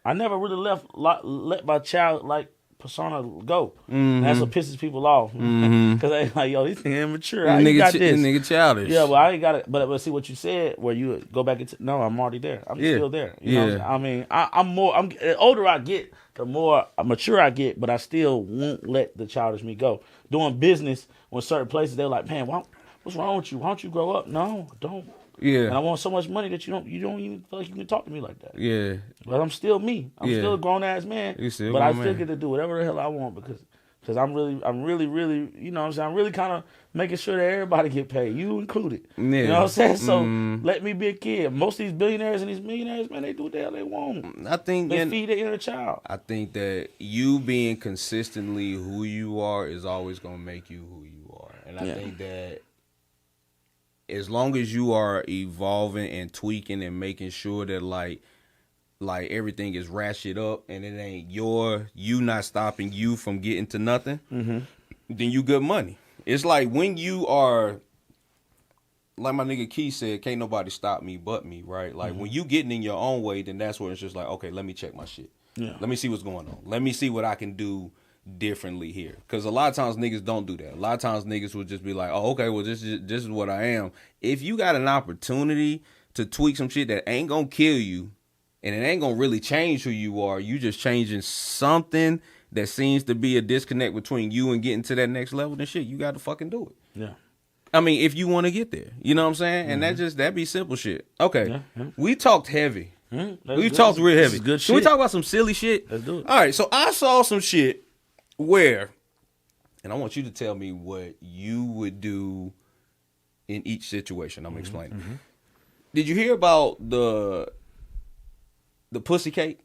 I never really let my child persona go. Mm-hmm. That's what pisses people off because they like, yo, these niggas immature. How you got this? Nigga childish. Yeah, but I ain't got it. But see what you said, where you go back into no, I'm already there. I'm still there. You know what I'm saying? I mean, the older I get, the more mature I get, but I still won't let the childish me go. Doing business with certain places, they're like, man, what's wrong with you? Why don't you grow up? No, I don't. Yeah. And I want so much money that you don't even feel like you can talk to me like that. Yeah. But I'm still me. I'm still a grown ass man. But I still get to do whatever the hell I want because I'm really, you know what I'm saying? I'm really kind of making sure that everybody get paid, you included. Yeah. You know what I'm saying? So let me be a kid. Most of these billionaires and these millionaires, man, they do what the hell they want. I think they feed their inner child. I think that you being consistently who you are is always going to make you who you are. And I think that as long as you are evolving and tweaking and making sure that like everything is ratchet up and it ain't you not stopping you from getting to nothing, then you good money. It's like when you are, like my nigga Key said, can't nobody stop me but me, right? Like when you getting in your own way, then that's where it's just like, okay, let me check my shit. Yeah. Let me see what's going on. Let me see what I can do differently here, because a lot of times niggas don't do that. A lot of times niggas will just be like, oh, okay, well this is what I am. If you got an opportunity to tweak some shit that ain't gonna kill you and it ain't gonna really change who you are, you just changing something that seems to be a disconnect between you and getting to that next level, then shit, you got to fucking do it. Yeah. I mean, if you want to get there, you know what I'm saying? And that be simple shit. Okay. We talked heavy. We talked real heavy. Good shit. Can we talk about some silly shit? Let's do it. All right, so I saw some shit where, and I want you to tell me what you would do in each situation. I'm explaining. Did you hear about the pussy cake?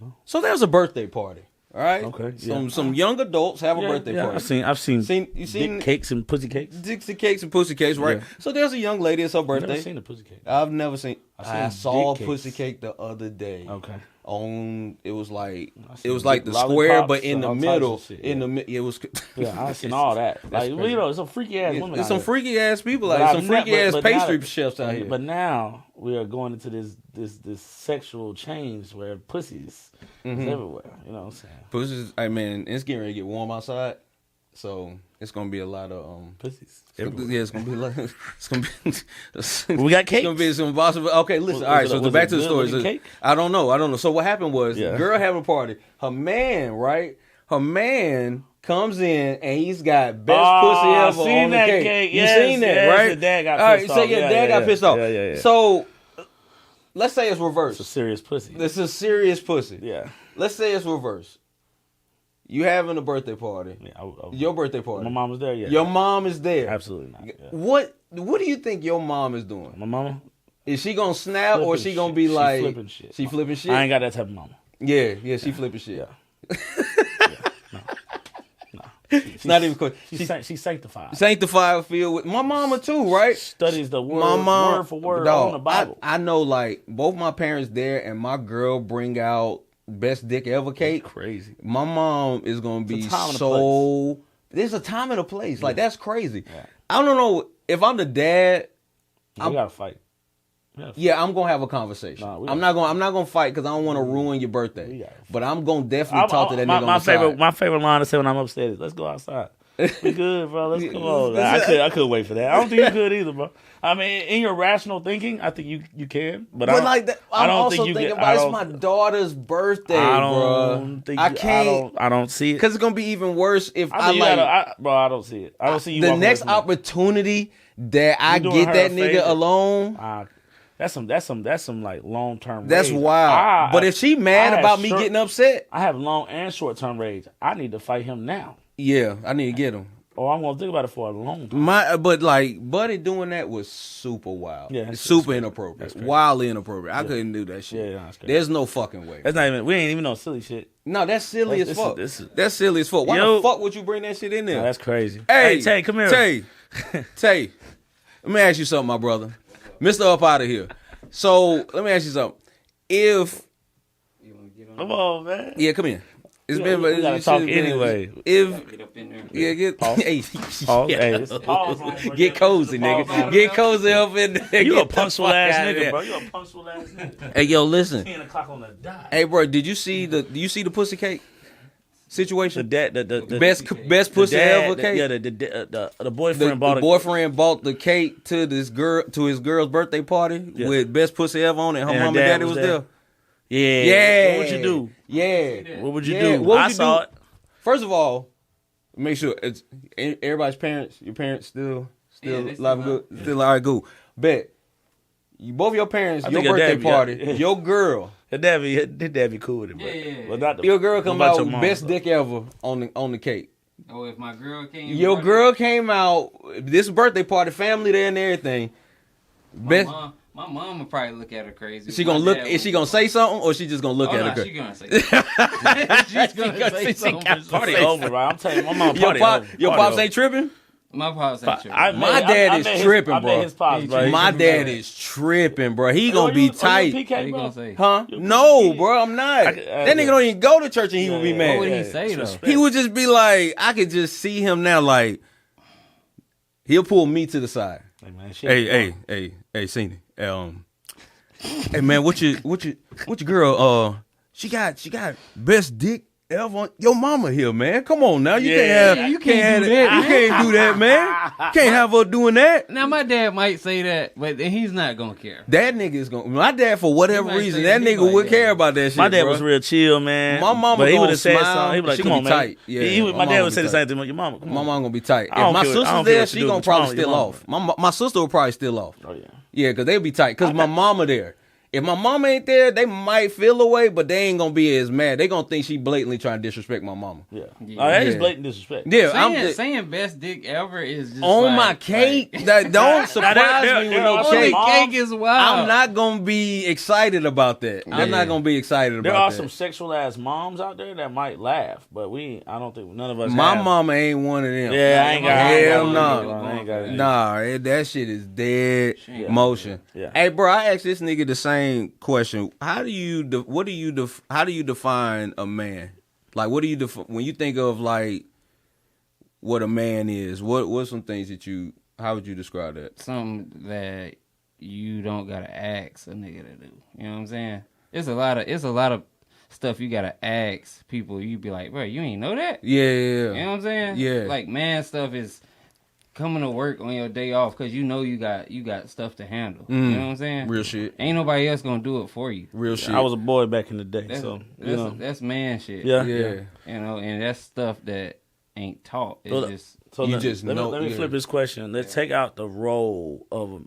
No. So there's a birthday party. All right. Okay. Some young adults have a birthday party. I've seen dick cakes and pussy cakes. Dixie cakes and pussy cakes, right? Yeah. So there's a young lady. It's her birthday. I've never seen a pussy cake. I've never seen. I saw a pussy cake the other day. Okay. It was like the square, but in the middle. It was. Yeah, I've seen all that. Like it's some freaky ass women. It's some freaky ass people. Like some freaky ass pastry chefs out here. But now we are going into this sexual change where pussies is everywhere. You know what I'm saying? Pussies. I mean, it's getting ready to get warm outside, so it's gonna be a lot of pussies. Yeah, it's gonna be a lot. It's gonna be. We got cake. It's gonna be some possible. Okay, listen. All right, so back to the story. I don't know. So what happened was, girl having a party. Her man, right? Her man comes in and he's got best pussy ever on the cake. Yes, you seen that, right? The dad got pissed off. So dad got pissed off. Yeah. So let's say it's reversed. It's a serious pussy. It's a serious pussy. Yeah. Let's say it's reversed. You having a birthday party. Yeah, your birthday party. My mom was there, yeah. Your mom is there. Absolutely not. Yeah. What do you think your mom is doing? My mama? Is she gonna snap or is she gonna be like flipping shit? She flipping shit? I ain't got that type of mama. Yeah, she flipping shit. Yeah. No. It's not even close. She's sanctified. Sanctified, filled with my mama too, right? Studies the word, word for word on the Bible. I know, like both my parents there, and my girl bring out best dick ever cake. That's crazy. My mom is gonna be so. There's a time and a place. Like that's crazy. Yeah. I don't know if I'm the dad. We gotta fight. Yeah, I'm gonna have a conversation. I'm not gonna fight because I don't want to ruin your birthday. But I'm gonna definitely talk to that nigga on the side. My favorite line to say when I'm upstairs is, "Let's go outside." We good, bro. Let's come on. I couldn't wait for that. I don't think you could either, bro. I mean, in your rational thinking, I think you can, but like that, I'm also thinking about it's my daughter's birthday, bro. I can't. I don't see it because it's gonna be even worse if I don't see it. I don't see you. The next opportunity that I get that nigga alone. That's some like long term. That's wild. But if she mad about me getting upset, I have long and short term rage. I need to fight him now. Yeah, I need to get him. Oh, I'm gonna think about it for a long time. But like Buddy doing that was super wild. Yeah, It's that's super crazy. inappropriate. That's crazy. Wildly inappropriate. I couldn't do that shit. Yeah, that's crazy. There's no fucking way. That's not even. We ain't even no silly shit. No, that's silly as fuck. That's silly as fuck. Why Yo. the fuck would you bring that shit in there? No, that's crazy. Hey, Tay, come here. Tay, let me ask you something, my brother. Mr. Up out of here. So let me ask you something. If Come on, man. yeah, come here. It's We been. gotta it talk should've been- anyway. If Get up in there. yeah, get hey, Pause. yeah. Hey, it's a pause on for Get you. cozy, It's a pause nigga. on. Get cozy up in there. You Get a the punctual fuck ass outta nigga, there. bro. You a punctual ass nigga. Hey, yo, listen. 10 o'clock on the dot. Hey, bro, did you see the pussy cake The situation? dad, the Best pussy dad, ever cake. Yeah, the The boyfriend bought boyfriend bought the cake to his girl's birthday party Yeah. with best pussy ever on it. Her And her mom and dad daddy was was there. Yeah. Yeah. What would you do? Yeah. What would you Yeah. do? What would I you saw do? it. First of all, make sure it's everybody's parents. Your parents still Yeah, they still live alive. good. Still all right, cool. Bet. Both your parents, I your think your birthday dad be- party, yeah. your girl, His dad be cool with it, bro. Yeah. But not the, your girl come what about out your with mom, best bro? dick ever on the cake. Oh, if my girl came. Your girl came out this birthday party, family there and everything. Best. My mom would probably look at her crazy. Is she gonna look? Is she gonna say something, or she just gonna look at her? She gonna say. She's gonna say something. Party over, bro. I'm telling you, my mom Your party over. your Party pops over. ain't tripping. My pops ain't sure. My dad is tripping, I bro. met his pops, bro. My He dad tripping. is tripping, bro. He gonna be You tight, PK, He bro? gonna say. huh? You No, PK. bro, I'm not. I- That nigga don't even go to church, and he would be What would mad. he say though? He would just be like, I could just see him now, like he'll pull me to the side. Hey, man, shit. Hey, Cena. Hey man, what your girl? She got best dick ever. On your mama here, man. Come on now, you Yeah, can't you can't have do that, You can't do that, man. Can't have her doing that. Now my dad might say that, but he's not gonna care. That nigga is gonna. My dad, for whatever He might reason, say that that he nigga might, would yeah. care about that shit. My dad bro. was real chill, man. My mama but he gonna would have said smile. something. He'd be like, She "Come gonna on, be man." tight. Yeah, He would- my my mama dad gonna would say be the tight. same thing. Your mama, come My on. mom gonna be tight. I don't If my care- I sister's don't care there, what she you do, gonna but probably your still mama. off. My sister will probably still off. Oh yeah. Yeah, cause they'll be tight. Cause my mama there. If my mama ain't there, they might feel away, but they ain't gonna be as mad. They gonna think she blatantly trying to disrespect my mama. Yeah. Yeah. Oh, that is Yeah. blatant disrespect. Yeah, Saying best dick ever is just on like, my cake. That don't surprise there- me there with no are Only cake. some- cake is wild. I'm not gonna be excited about that. I'm Yeah. not gonna be excited about There are that. some sexual ass moms out there that might laugh, but I don't think none of us. My have. mama ain't one of them. Yeah, I ain't got. Hell I no. ain't got it. Nah, that shit is dead Yeah. motion. Yeah. Hey, bro, I asked this nigga the same question. How do you define a man? Like, what do you when you think of like what a man is? What's some things how would you describe that? Something that you don't gotta ask a nigga to do. You know what I'm saying? It's a lot of stuff you gotta ask people. You be like, bro, you ain't know that? Yeah. You know what I'm saying? Yeah. Like man stuff is coming to work on your day off because you know you got stuff to handle. You know what I'm saying? Real shit. Ain't nobody else gonna do it for you. Real shit. I was a boy back in the day, That's, so that's man shit. yeah. yeah. You know, and that's stuff that ain't taught. It's So- just So You let, just let know- me yeah. flip this question. Let's take out the role of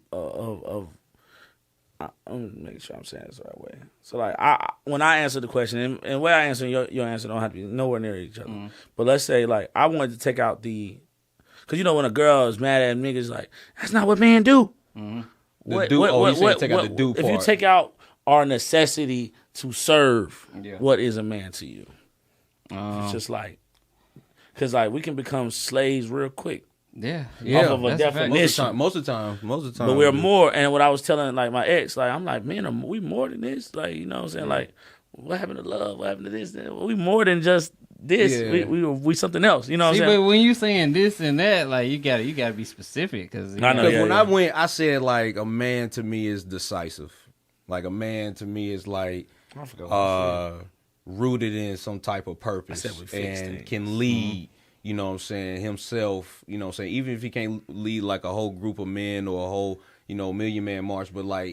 I'm making sure I'm saying this the right way. So like when I answer the question and where I answer your answer don't have to be nowhere near each other. But let's say like I wanted to take out because when a girl is mad at niggas like that's not what men do. You said take out the do If you part. take out our necessity to serve, Yeah. what is a man to you? It's just like because like we can become slaves real quick. yeah. Off of a that's fact. definition. Most of the time. But we're more, and what I was telling like my ex, like I'm like, man, we more than this. Like you know what I'm saying? Like, what happened to love? What happened to this? We more than just this. Yeah. We something else. You know what See, I'm but saying? when you saying this and that, like you gotta be specific because I know, Because yeah, when yeah. I went, I said like a man to me is decisive. Like a man to me is like I forgot what I said. rooted in some type of purpose I said we fix and things. can lead. You know what I'm saying? Himself. You know what I'm saying? Even if he can't lead like a whole group of men or a whole Million Man March, but like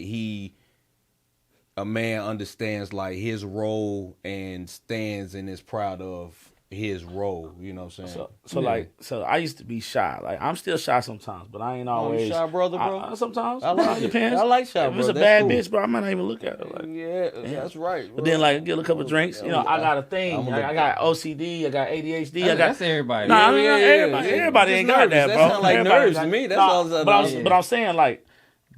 a man understands like his role and stands and is proud of his role. You know what I'm saying? So I used to be shy. Like I'm still shy sometimes, but I ain't always shy brother, bro. Sometimes I like it depends. I like shy, if bro. it's a That's bad cool. bitch, bro, I might not even look at her. Like, Yeah, that's right. Bro. but then like get a couple drinks. You know, I got a thing. I got OCD. I got ADHD. That's everybody. Nah, I mean, everybody ain't got that, That bro. sound like Everybody nerves to me. That's all. But I'm saying like,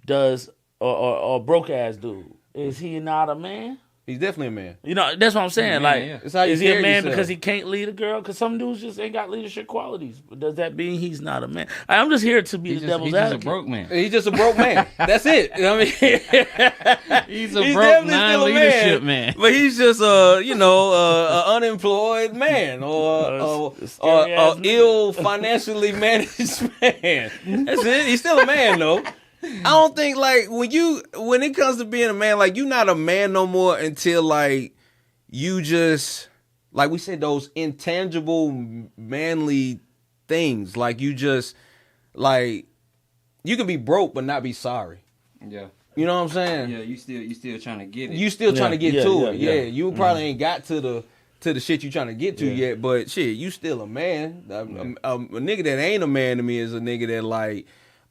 does or broke ass dude, is he not a man? He's definitely a man. You know, that's what I'm saying. It's how you is he a carry man yourself. because he can't lead a girl? Because some dudes just ain't got leadership qualities. But does that mean he's not a man? I'm just here to be the devil's advocate. He's just a broke man. He's just a broke man. That's it. I mean, he's a broke non-leadership man. But he's just an unemployed man or ill financially managed man. That's it. He's still a man though. I don't think like when it comes to being a man, like you're not a man no more until like you just like we said those intangible manly things. Like you just like you can be broke but not be sorry. Yeah. You know what I'm saying? Yeah, you still trying to get it. You still trying to get to it. Yeah. You probably ain't got to the shit you trying to get to yet, but shit, you still a man. A nigga that ain't a man to me is a nigga that like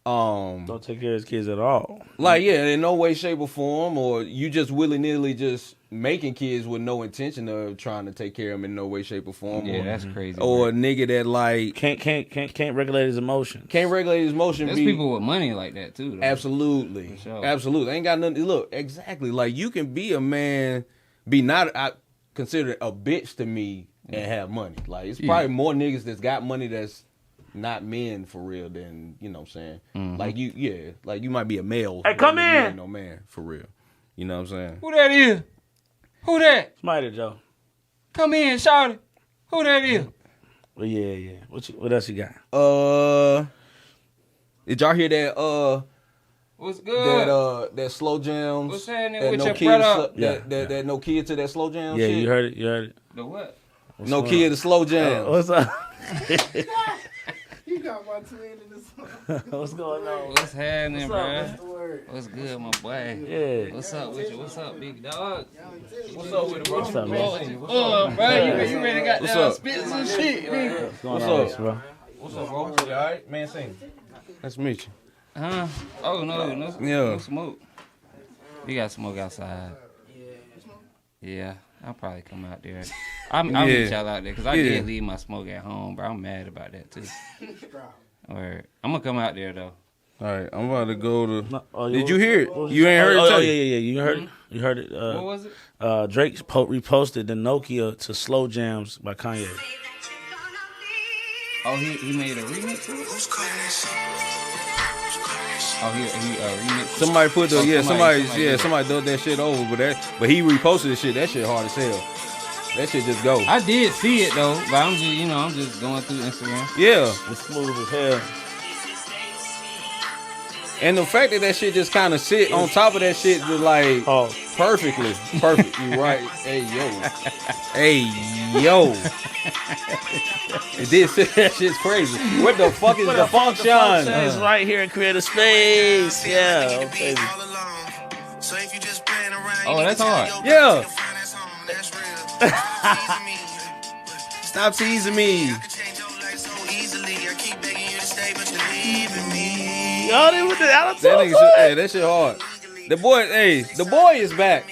don't take care of his kids at all. Like, yeah, in no way, shape, or form, or you just willy-nilly just making kids with no intention of trying to take care of them in no way, shape, or form. Yeah, that's crazy. Or a nigga that like can't regulate his emotions. Can't regulate his emotion. There's people with money like that too. Though. Absolutely, sure. Absolutely. Ain't got nothing. Look, exactly. Like you can be a man, be not considered a bitch to me and have money. Like it's probably more niggas that's got money that's not men for real than, you know what I'm saying? Mm-hmm. Like you might be a male. Hey, come in. You ain't no man for real. You know what I'm saying? Who that is? Who that? Somebody, Joe. Come in, shawty. Who that is? Well, yeah. What else you got? Did y'all hear that? What's good? That slow jams. What's happening that with no your kid brother? That no kid to that slow jam. Yeah, shit? you heard it. The what? No kid to slow jam. What's up? You got my twin in this one. What's going on? What's happening, bro? Word. What's good, my boy? Yeah. What's up with you? What's up, big dog? What's up with it, bro? What's up, man? Bro, you ready got What's down up? spit some shit, nigga. What's up, bro? What's up, bro? You all right? Man, sing. Nice to meet you. Huh? Oh, no Yeah. smoke. We got smoke outside. Yeah, I'll probably come out there. I'll meet y'all out there because I did leave my smoke at home, bro. I'm mad about that too. Alright, I'm gonna come out there though. All right, I'm about to go to. Oh, Did you hear it? You ain't heard it? Oh, yeah. You heard it. You heard it. What was it? Drake reposted the Nokia to Slow Jams by Kanye. Oh, he made a remix to it? Oh, he remixed. Somebody put the somebody somebody did that shit over, but he reposted the shit. That shit hard as hell. That shit just go. I did see it though, but I'm just going through Instagram. Yeah, It's smooth as hell. and the fact that shit just kind of sit on top of that shit just like perfectly, perfect. You right? Hey yo. It did sit. That shit's crazy. What the fuck is the function? It's right here in Creative Space. Yeah. Okay. Oh, that's hard. Yeah. Stop teasing me. Y'all did with the That nigga shit, that shit hard. The boy is back.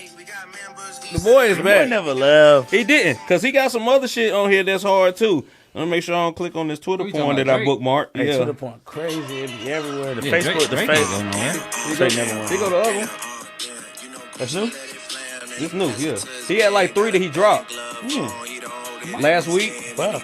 The boy is Boy back. never left. He didn't, cause he got some other shit on here that's hard too. Let me make sure I don't click on this Twitter you porn talking that I about, bookmarked. Hey, Yeah. Twitter point crazy. It be everywhere. The Yeah, Facebook, Drake the ain't Facebook. going nowhere. Drake never went. He go to the other one. That's new. This new, yeah. He had like 3 that he dropped last week. Wow.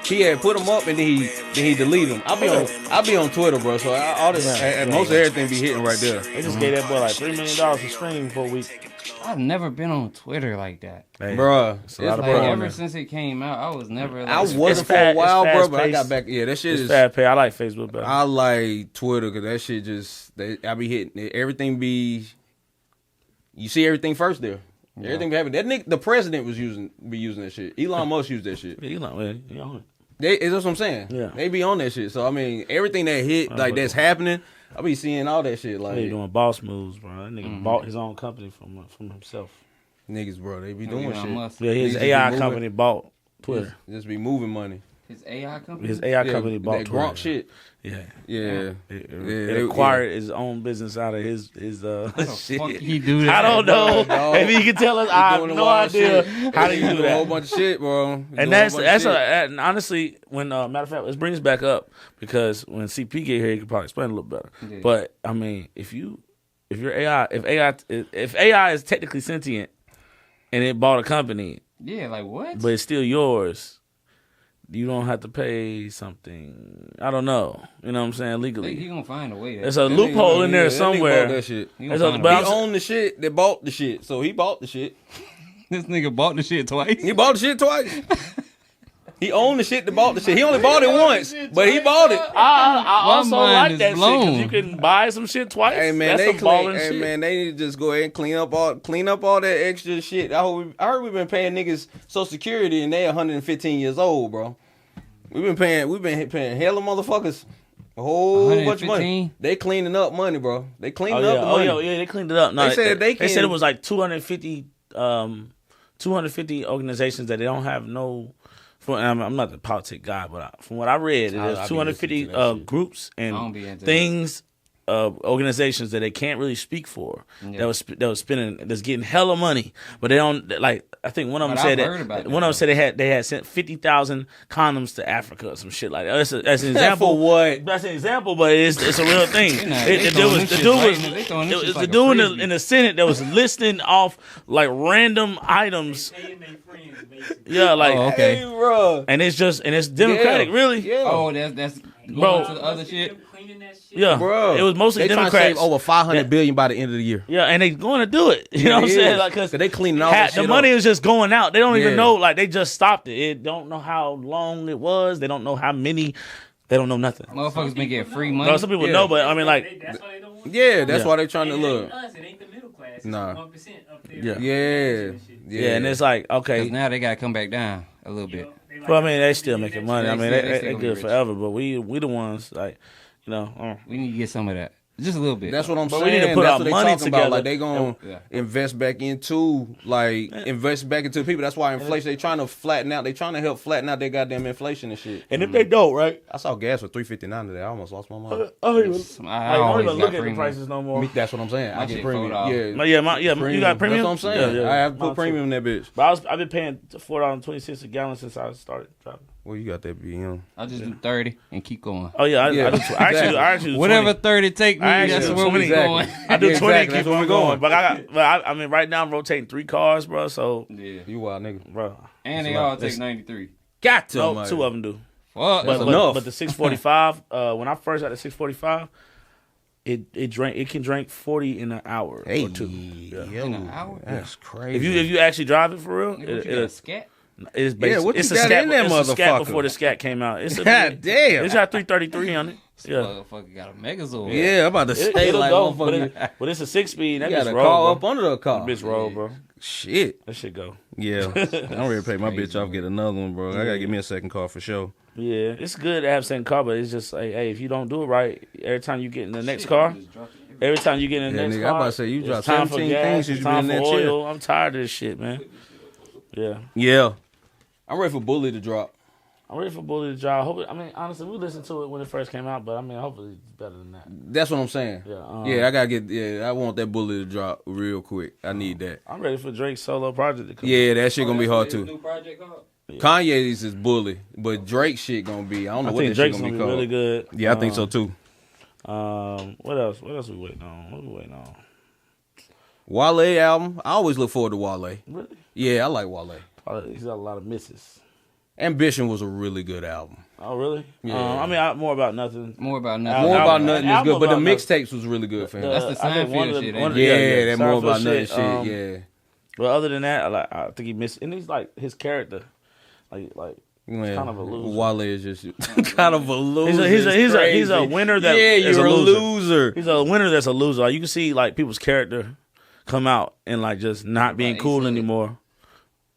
He had put them up and then he deleted them. I'll be on Twitter, bro. So most of everything be hitting right there. They just gave that boy like $3 million for stream for a week. I've never been on Twitter like that. Hey, Bruh, it's a lot of Like bro. ever since it came out, I was never. Like, I wasn't for a fast- while, it's bro, but I fast-paced. got back. Yeah, that shit It's is. fast pay. I like Facebook better. I like Twitter because that shit just. I be hitting everything. You see everything first there. Yeah. Everything be happening. That nigga, the president was using that shit. Elon Musk used that shit. Yeah, you know, man. You know. That's what I'm saying. Yeah. They be on that shit. So I mean, everything that hit like that's happening, I be seeing all that shit. Like He doing boss moves, bro. That nigga bought his own company from himself. niggas, bro, they be Yeah, doing Elon shit. Musk. Yeah, his Niggas be AI moving. company bought Twitter. Just be moving money. His AI company. His AI company bought that Twitter. Gronk shit. Yeah. Yeah. It acquired his own business out of his shit. Fuck he do that? I don't know. dog. Maybe you can tell us. I have doing a no lot of idea shit. how do you He do a whole that. bunch of shit, bro. And and honestly, when matter of fact, let's bring this back up because when CP get here, he could probably explain a little better. Yeah. But I mean, if AI is technically sentient and it bought a company, Yeah, like what? but it's still yours. You don't have to pay something. I don't know. You know what I'm saying? Legally. He gonna find a way. There's a loophole in there somewhere. That shit. He There's gonna a- find a but way. I'm He owned the shit that bought the shit, so he bought the shit. This nigga bought the shit twice. He bought the shit twice. He owned the shit that bought the shit. He only bought it once, but he bought it. I also mind like is that blown. shit because you can buy some shit twice. Hey man, That's some ballin' hey shit. man, they need to just go ahead and clean up all that extra shit. I heard we've been paying niggas Social Security and they 115 years old, bro. We've been paying hella motherfuckers a whole bunch of money. 115? They cleaning up money, bro. They cleaning Oh up yeah, the money. yeah, they cleaned it up. No, They said they said can- it was like 250 organizations that they don't have no. I'm not the politic guy, but from what I read, I'll there's be 250 listening to that shit. groups I don't and be into things, organizations that they can't really speak for. Yeah. Mm. That's getting hella money, but they don't like. I think one of them But said I've heard about that. that, One of them though. said they had sent 50,000 condoms to Africa or some shit like that. That's an example. For what? That's an example, but it's a real thing. They The throwing dude them shits was right in- they throwing them it shits was the like a dude frisbee. in the Senate that was listing off like random items. Paying their friends, basically. Yeah, like Oh, okay. Hey, bro. and it's Democratic, Yeah. really. Yeah. Oh, that's going Bro. to the other shit. Them cleaning that shit. Yeah, Bro. It was mostly They trying to Democrats. save over 500 that- billion by the end of the year. Yeah, and they going to do it. You know what I'm It saying? is. Like, cause they cleaning all that the shit money up. is just going out. They don't even Yeah. know. Like they just stopped it. They don't know how long it was. They don't know how many. They don't know nothing. Motherfuckers been getting free money. No, some people Yeah. know, but I mean, like, That's why they don't want Yeah, that's Yeah. why they trying to it. look. Ain't us. It ain't the middle class. It's Nah. 1% up there. Yeah. Yeah. yeah, and it's like, okay. 'Cause now they gotta come back down a little bit. Well, I mean, they still making money. I mean, They they still gonna be good rich. forever, but we the ones like, you know. We need to get some of that, just a little bit. That's what I'm But saying. we need to put That's our what they money talking about. together. Like they gonna Yeah. invest back into the people. That's why inflation. They trying to flatten out. They trying to help flatten out their goddamn inflation and shit. And if they don't, right? I saw gas for $3.59 today. I almost lost my mind. I don't even, I I don't always even got look at the premium. prices no more. That's what I'm saying. My I get shit premium. $4. Yeah, You got premium. That's what I'm saying. I have to Mine put too. premium in that bitch. But I've been paying $4.26 a gallon since I started driving. Well, you got that BM. I just do 30 and keep going. Oh yeah, Yeah, I actually do Whatever 20. 30 take me, I actually that's do where we 20. going. I do 20 Exactly, keep that's where on we going. going. But I mean, right now I'm rotating 3 cars, bro. So, Yeah. You wild nigga. bro, And they all take 93. Got to. no, man. 2 of them do. Fuck. That's But, enough. but the 645, when I first had the 645, it can drink 40 in an hour Hey, or 2. Yeah. In an hour? That's crazy. If you actually drive it for real, Nigga, what you got, a scat? it's Yeah, basically what it's you a got scat. in that It's a scat motherfucker? before the scat came out. It's a God damn. It's got 333 on it. This Yeah. motherfucker got a megazord. Yeah, I'm about to stay It'll like go, motherfucker. but it's a 6-speed. That You got bitch a roll, car bro. up under the car. That bitch roll, bro. Shit. That shit go. Yeah. I'm ready to pay my bitch off, get another one, bro. I gotta get me a second car for sure. Yeah, it's good to have second car, but it's just like, hey, if you don't do it right, every time you get in the next car, every time you get in the Yeah, next nigga, car, I'm about to say, you it's dropped time for 17 gas, things since it's you been time in for that chair. oil. I'm tired of this shit, man. Yeah, Yeah. I'm ready for Bully to drop. I'm ready for Bully to drive. I mean, honestly, we listened to it when it first came out, but I mean, hopefully it's better than that. That's what I'm saying. Yeah, I gotta get. I want that Bully to drop real quick. I need that. I'm ready for Drake's solo project to come. Yeah, that shit gonna be hard New too. project called? Kanye's is Bully, but Drake shit gonna be. I don't know I what think that shit Drake's gonna gonna be be called. really good. Yeah, I think so too. What else? What else we waiting on? What we waiting on? Wale album. I always look forward to Wale. Really? Yeah, I like Wale. He's got a lot of misses. Ambition was a really good album. Oh, really? Yeah. I mean, more about nothing. More about nothing. More Album- about nothing is album good, but the about nothing. mixtapes was really good for him. That's the I think one Seinfeld of the- shit, one ain't of it? the- yeah, that more Seinfeld about nothing shit. Yeah. But other than that, I think he missed, and he's like his character, like Yeah. kind of a loser. Wale is just kind of a loser. He's It's a crazy. winner that yeah, is you're a a loser. loser. He's a winner that's a loser. Like, you can see like people's character come out and like just not being Like cool he said. anymore.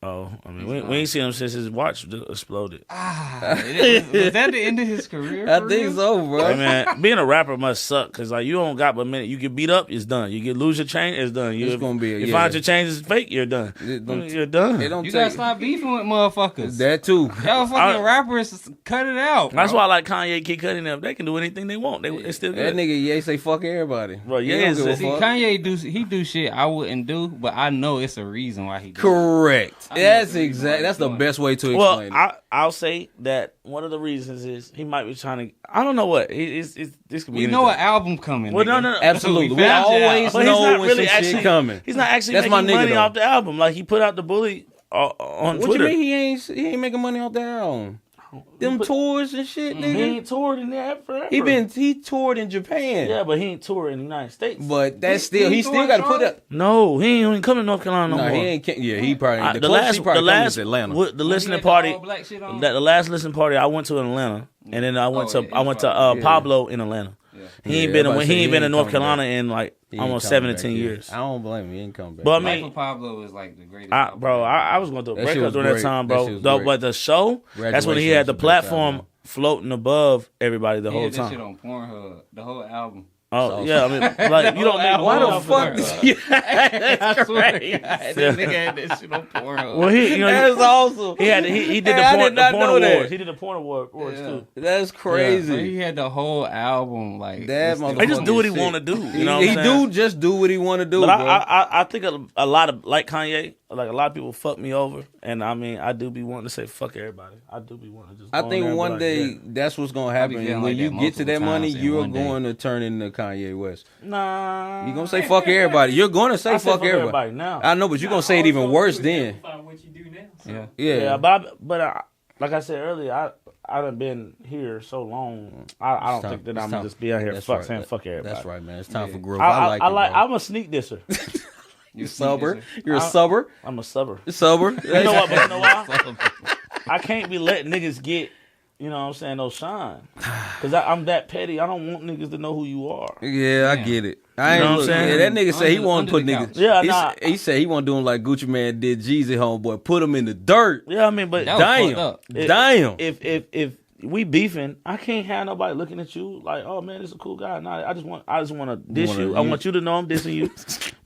Oh, I mean, we ain't seen him since his watch exploded. Was that the end of his career? I for think real? so, bro. Hey, man, being a rapper must suck because like you don't got but a minute. You get beat up, it's done. You get lose your chain, it's done. You It's gonna be you find your chain is fake, you're done. You're done. It don't You take gotta stop beefing with motherfuckers. that too. Y'all fucking rappers, cut it out. That's bro. why I like Kanye, Kid Cudi, them. They can do anything they want. They still That good. nigga Ye say fuck everybody. Bro, He Ye don't is give a a- See, fuck. Kanye do shit I wouldn't do, but I know it's a reason why he do it. Correct. I know That's the reason why exact. That's the he's best way to Well, explain it. I'll say that one of the reasons is he might be trying to. I don't know what. This could be. We know an album coming. Well, nigga. no. Absolutely. We found you always out. But he's know not when really some actually shit coming. He's not actually That's my making nigga, money though. off the album. Like he put out the Bully on What Twitter. you mean he ain't making money off the album? Them tours and shit, He nigga. ain't toured in there forever. He toured in Japan. Yeah, but he ain't toured in the United States. But that's He still he still got to put up. No, he ain't even coming to North Carolina no No, more. he ain't. Yeah, he probably ain't. The closest last, he probably the coming last, is Atlanta. the When he listening had the party, all black shit on? the last listening party I went to in Atlanta, and then I went Oh, to yeah, I went to yeah. Pablo in Atlanta. He ain't Yeah, been I'm about to say, he ain't he been ain't in North coming Carolina in like He ain't almost coming 7 to back 10 here. years. I don't blame him. He ain't coming back. But I here. mean, Life of Pablo is like the greatest. album. bro, I was going through a That shit breakup was during that great. time, That bro. shit was great. But the show, that's when he Graduation had the was the best platform album. floating above everybody the He whole had that shit time. on Pornhub, the whole album. Oh yeah, I mean, like you don't make Why money the off of fuck? that. I swear to God, that nigga had that shit on Pornhub. Well, That's awesome. he did Hey, the I porn did not know awards. that. He did the porn awards Yeah. too. That's So crazy. he had the whole album like That listed motherfucker He just do what he sick. want to do. You He, know what he I'm saying? do just do what he want to do, But bro. I think a lot of like Kanye, like a lot of people fuck me over, and I mean I do be wanting to say fuck everybody. I do be wanting to just. I go in think there and one be day like, that's what's gonna I be happen. feeling When like you that get to that multiple money, times in you're one day. going to turn into Kanye West. nah. You gonna say fuck everybody. You're gonna say I say fuck everybody. now. I know, but you're gonna say it even worse then. What you do now. So. Yeah. Yeah. Yeah, but like I said earlier, I done been here so long. I don't think that I'm gonna just be out here That's fuck right. saying fuck everybody. That's right, man. It's time for growth. I I like it, bro. I'm a sneak disser. You Sober. You're a sober. I'm a subber. Sober. You know what? But you know why? I can't be letting niggas get, you know what I'm saying, no shine. Because I'm that petty. I don't want niggas to know who you are. Yeah, I Damn. get it. I ain't You know what I'm look, saying? yeah, that nigga said he Under- want to put under the niggas. couch. Yeah, he, nah. he said he want to do him like Gucci Man did Jeezy homeboy. Put him in the dirt. Yeah, I mean, but That was fucked Damn. up. Damn. if we beefing, I can't have nobody looking at you like, oh man, this is a cool guy. Nah, I just want to diss you. I want you to know I'm dissing you.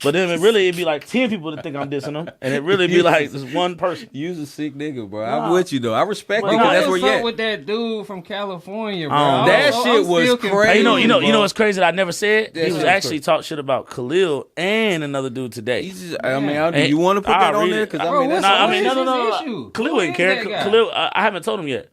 But then it'd be like 10 people that think I'm dissing them, and it really be like this one person. You's a sick nigga, bro. Nah. I'm with you though. I respect But it Bro, nah, because that's what's where you up at. with that dude from California, bro? That shit was still crazy. confused, Hey, you know bro. what's crazy that I never said? That He shit was was actually crazy. talk shit about Khalil and another dude today. He's just, I mean, Hey, you want to put I'll that on read there? it. Because I Bro, mean, that's what's Nah, up? I mean, What is no. his issue? Khalil Who ain't is care. that guy? Khalil, I haven't told him yet.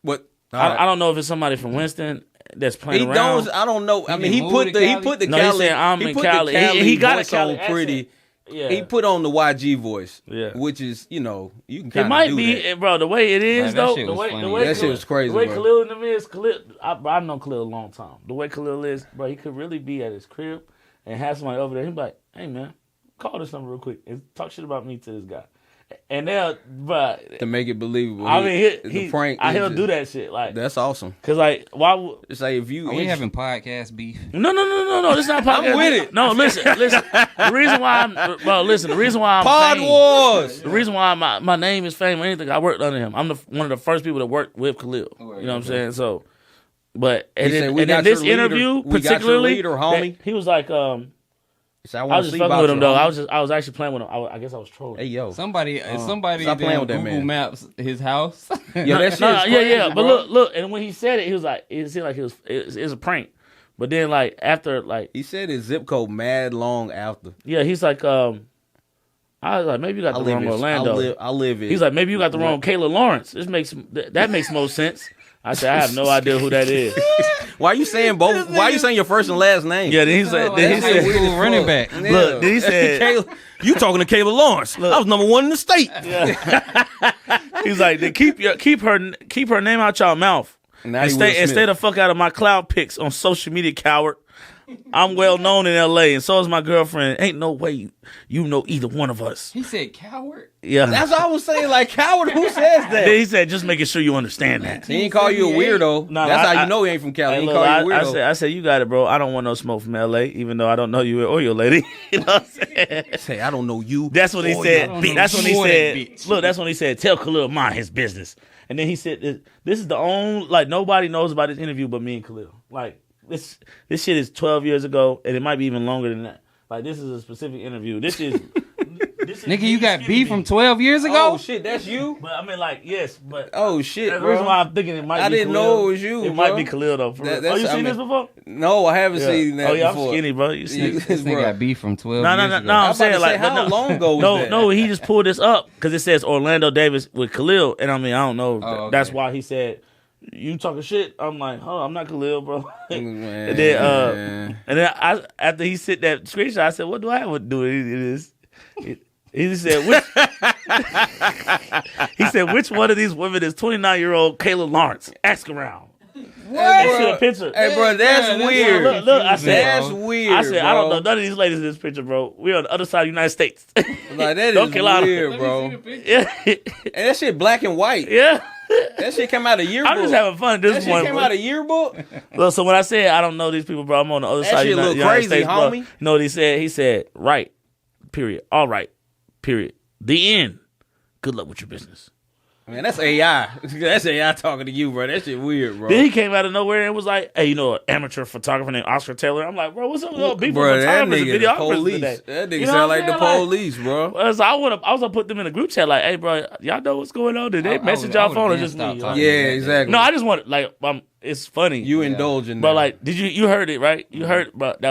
what. I don't know if it's somebody from Winston that's He playing around. don't. I don't know. I mean, didn't he move put to the he Cali? put the No, he Cali. said, I'm in put Cali. the Cali He got a voice Cali on pretty. accent. Yeah. He put on the YG voice. Yeah. Which is, you know, you can It kind of might do be, that. bro. The way it is, Right, that though. shit The was way, funny. the way That shit was crazy, The way bro. Khalil and them is, I've known Khalil a long time. The way Khalil is, bro, he could really be at his crib and have somebody over there. He'd be like, "Hey, man, call this number real quick and talk shit about me to this guy." And they'll, bro. To make it believable. I mean, the prank. he'll is do just- that shit, like, That's awesome. cause like, why would? It's like if you. Are we having podcast beef? No. This not podcast. I'm with it. No, listen. The reason why the reason why I'm Pod famous- Wars. The reason why my name is famous or anything, I worked under him. I'm one of the first people that worked with Khalil. You know what I'm saying? So, but and said, then, "We and then got your this leader. interview We got your particularly, leader, homie." that- he was like, So I want was to just see fucking about with him you, though. homie. I was actually playing with him. I guess I was trolling. Hey yo. Somebody stop playing damn with that Google man. Maps his house. Yeah, that shit No, is crazy, yeah. But bro. look, and when he said it, he was like, it seemed like it was a prank. But then like after like He said his zip code mad long after. yeah, he's like I was like maybe you got the wrong Orlando. I live it. He's like, maybe you got the wrong Kayla Lawrence. That makes most sense. I said, I have no idea who that is. why you saying both? Why you saying your first and last name? Yeah, then he said, That's like cool running back. Yeah. look, then he said, Kayla, you talking to Kayla Lawrence? I was number one in the state. he's like, then keep her name out your mouth. Now And he Will Smith. stay the fuck out of my cloud pics on social media, coward. I'm well known in L.A. and so is my girlfriend. Ain't no way you know either one of us. He said coward. Yeah. That's what I was saying. Like, coward, who says that? Then he said, just making sure you understand that. He ain't call you a weirdo. No, That's I- how you know he ain't from Cali. Hey, He look, call you a I weirdo. said, you got it, bro. I don't want no smoke from L.A., even though I don't know you or your lady. You know what I'm saying? Say, I don't know you. That's what he or said. don't know That's when he you or that said, bitch. look, that's when he said, tell Khalil mind his business. And then he said, this is the only, like, nobody knows about this interview but me and Khalil. Like, this shit is 12 years ago, and it might be even longer than that. Like, this is a specific interview. This is Nigga, you got Skinny beef Me. from 12 years ago? Oh, shit, that's you? But I mean, like, yes, but Oh, shit, the bro. reason why I'm thinking it might I be didn't Khalil, know it was you, It might bro. be Khalil, though. For real. That's- Oh, you I seen mean- this before? No, I haven't seen that Oh, yeah, before. I'm skinny, bro. You see it? This nigga Bro. got beef from 12 No, years ago. no. I'm about saying to like, say, how but no, long ago was no, that? no. He just pulled this up because it says Orlando Davis with Khalil, and I mean, I don't know. Oh, okay. That's why he said, "You talking shit." I'm like, "Oh, I'm not Khalil, bro." Man. and then I after he sent that screenshot, I said, "What do I have to do with this?" He said, "Which?" He said, "Which one of these women is 29-year-old Kayla Lawrence?" Ask around. That shit a picture. Hey, bro, that's weird. Look, I said, That's weird. I said, I don't know bro. none of these ladies in this picture, bro. We're on the other side of the United States. Like, that North is Carolina. weird, bro. Yeah, And that shit black and white. yeah. That shit came out of yearbook. I'm just having fun at that this shit point. came bro. out of yearbook. Look, so when I said I don't know these people, bro, I'm on the other That side shit of the look United crazy, States, bro. homie. You know what he said? He said, right, period. All right, period. The end. Good luck with your business. Man, that's AI. That's AI talking to you, bro. That shit weird, bro. Then he came out of nowhere and was like, hey, you know, an amateur photographer named Oscar Taylor. I'm like, bro, what's up with all people Bro, that photographers and nigga the videographers police. today? That nigga You know sound what like I'm the saying? police, bro. So I was gonna put them in a group chat like, hey, bro, y'all know what's going on? Did they I message would've- y'all I phone or would've just been me? stopped Like, Yeah, talking. exactly. no, I just want like, it's funny. You indulging But that. like, did you heard it right? You heard, but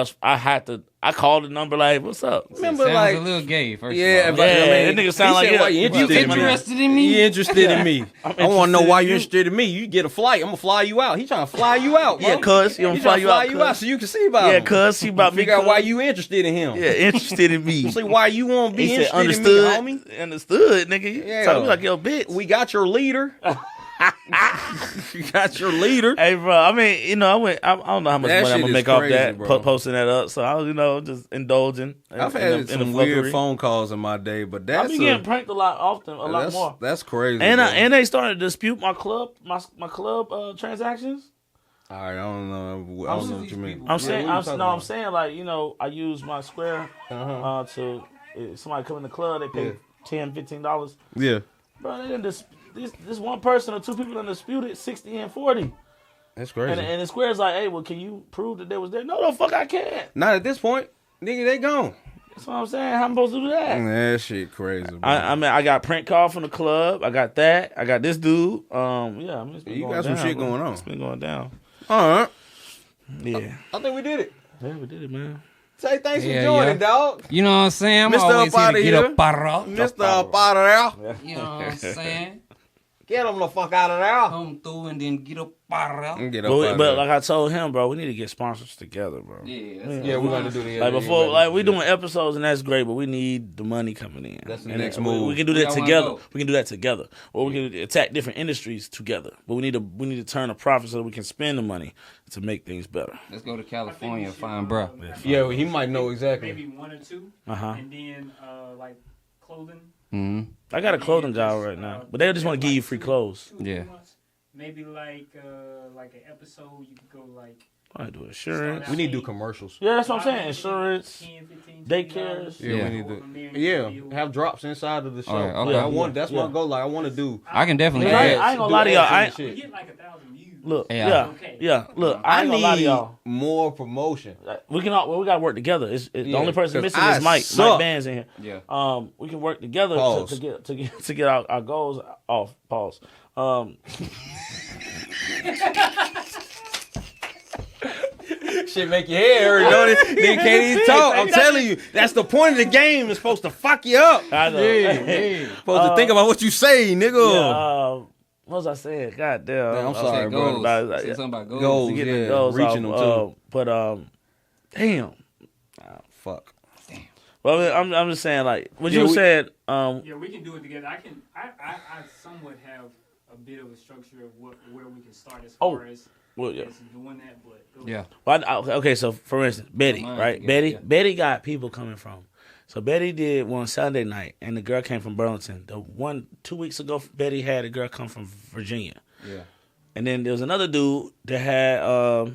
I called the number like, what's up? remember, Sounds like, a little gay, first yeah, of all. but, Yeah, I mean, that nigga sound he like said, it. why you You interested in me? interested in me? You interested in me? I'm I want to know interested why in you you. interested in me. You get a flight. I'm gonna fly you out. He trying to fly you out, bro. Yeah, cuz he gonna He fly trying to you out. so you can see about Yeah, him. cuz he about me. Figure out cuz. why you interested in him. Yeah, interested in me. See why you want to be He said interested understood. in me, homie. Understood, nigga. You Yeah. talk to me like your bitch. We got your leader. You got your leader. Hey, bro. I mean, you know, I don't know how much That money I'm shit gonna is make off crazy, that bro. posting that up. So I was, you know, just indulging. I've in had the some weird fuckery. phone calls in my day, but I that's be getting pranked a lot more. That's crazy. And bro. and they started to dispute my club transactions. All right, I don't know. I don't know what you mean. I'm saying, what you talking about? I'm saying, like, you know, I use my Square to if somebody come in the club, they pay $10-15. Yeah, Bro, they didn't this one person or two people done disputed 60 and 40, that's crazy. and the Square's like, hey, well, can you prove that they was there? No, the fuck, I can't. Not at this point, nigga. They gone. That's what I'm saying. How I'm supposed to do that? That shit crazy, bro. I mean, I got prank call from the club. I got that. I got this dude. Yeah, I mean, it's been You going got some down, shit bro. going on. It's been going down. All right, Yeah, I think we did it. yeah, we did it, man. Say thanks Yeah, for joining, yeah. dog. You know what I'm saying? I'm Mr. always Up here outta to get here. up out Mister up out of there. You know what I'm saying? Get him the fuck out of there. Come through and then get up out Get up But, out but of like I told him, bro, we need to get sponsors together, bro. Yeah, there. Yeah, we're gonna do that. Like before, like we doing episodes and that's great, but we need the money coming in. That's the And next we- move. We can do Where that y'all wanna together. go? We can do that together, or we can attack different industries together. But we need to turn a profit so that we can spend the money to make things better. Let's go to California and find bruh. Yeah, well, he might know exactly. Maybe one or two, Uh-huh. and then like clothing. Mm-hmm. I got a clothing job right now, but they just want to give you free clothes. 2 Yeah. months. Maybe like an episode, you could go like. I do insurance. We need to do commercials. Yeah, that's what I'm saying. Insurance, 10, 15, daycares. Yeah, we need to. Yeah, have drops inside of the show. All right, okay. Yeah, I want. That's Yeah. my goal. Like I want to do. I can definitely I do ain't that. gonna lie to y'all. I ain't, We get like 1,000 views. look, Yeah. yeah, Okay. yeah. Look, I I ain't gonna lie to need y'all. more promotion. We can all, well, we gotta work together. It's the Yeah, only person 'cause missing I is Mike. suck. Mike Band's in here. Yeah. We can work together Pause. to get our goals off. Pause. Shit make your head hurt, don't it? Nigga can't even talk. I'm telling you, that's the point of the game. It's supposed to fuck you up. I know. Supposed to think about what you say, nigga. Yeah, what was I saying? God damn. Man, I'm I was sorry, saying bro. Goals. about- Say something about goals. Goals. to get the Yeah, goals reaching off, them, too. But damn. Fuck. Well, I'm just saying, like what Yeah, you we- said. Yeah, we can do it together. I somewhat have a bit of a structure of where we can start as Oh. far as Well, yeah. that's doing that, but go Yeah. Well, okay, so for instance, Betty, Mine right? together, Betty, yeah. Betty got people coming from. So Betty did one Sunday night, and the girl came from Burlington. The 2 weeks ago, Betty had a girl come from Virginia, Yeah. and then there was another dude that had.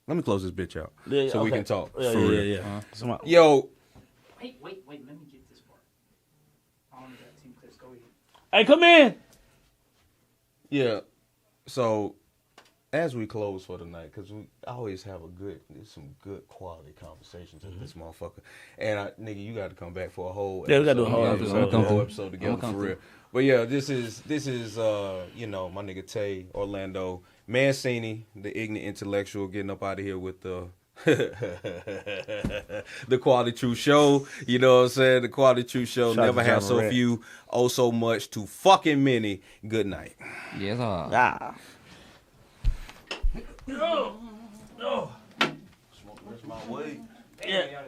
Let me close this bitch out Yeah, so we okay. can talk. Yeah, for yeah, real. yeah. Somebody- Yo, Wait, let me get this part. I only got 2 clips. Go ahead. Hey, come in. yeah. So, as we close for the night, because we always have some good quality conversations with this motherfucker. And nigga, you got to come back for a whole. Yeah, we gotta do a whole episode. episode. A whole Yeah. episode together I'm for gonna real. But yeah, this is you know, my nigga Tay Orlando Mancini, the ignorant intellectual, getting up out of here with the. The Quality Truth Show, you know what I'm saying? The Quality Truth Show. Shout out Never to had John so Morant. few, oh so much, too fucking many. Good night. Yes, sir. Ah. Smoke the rest of my way. Yeah.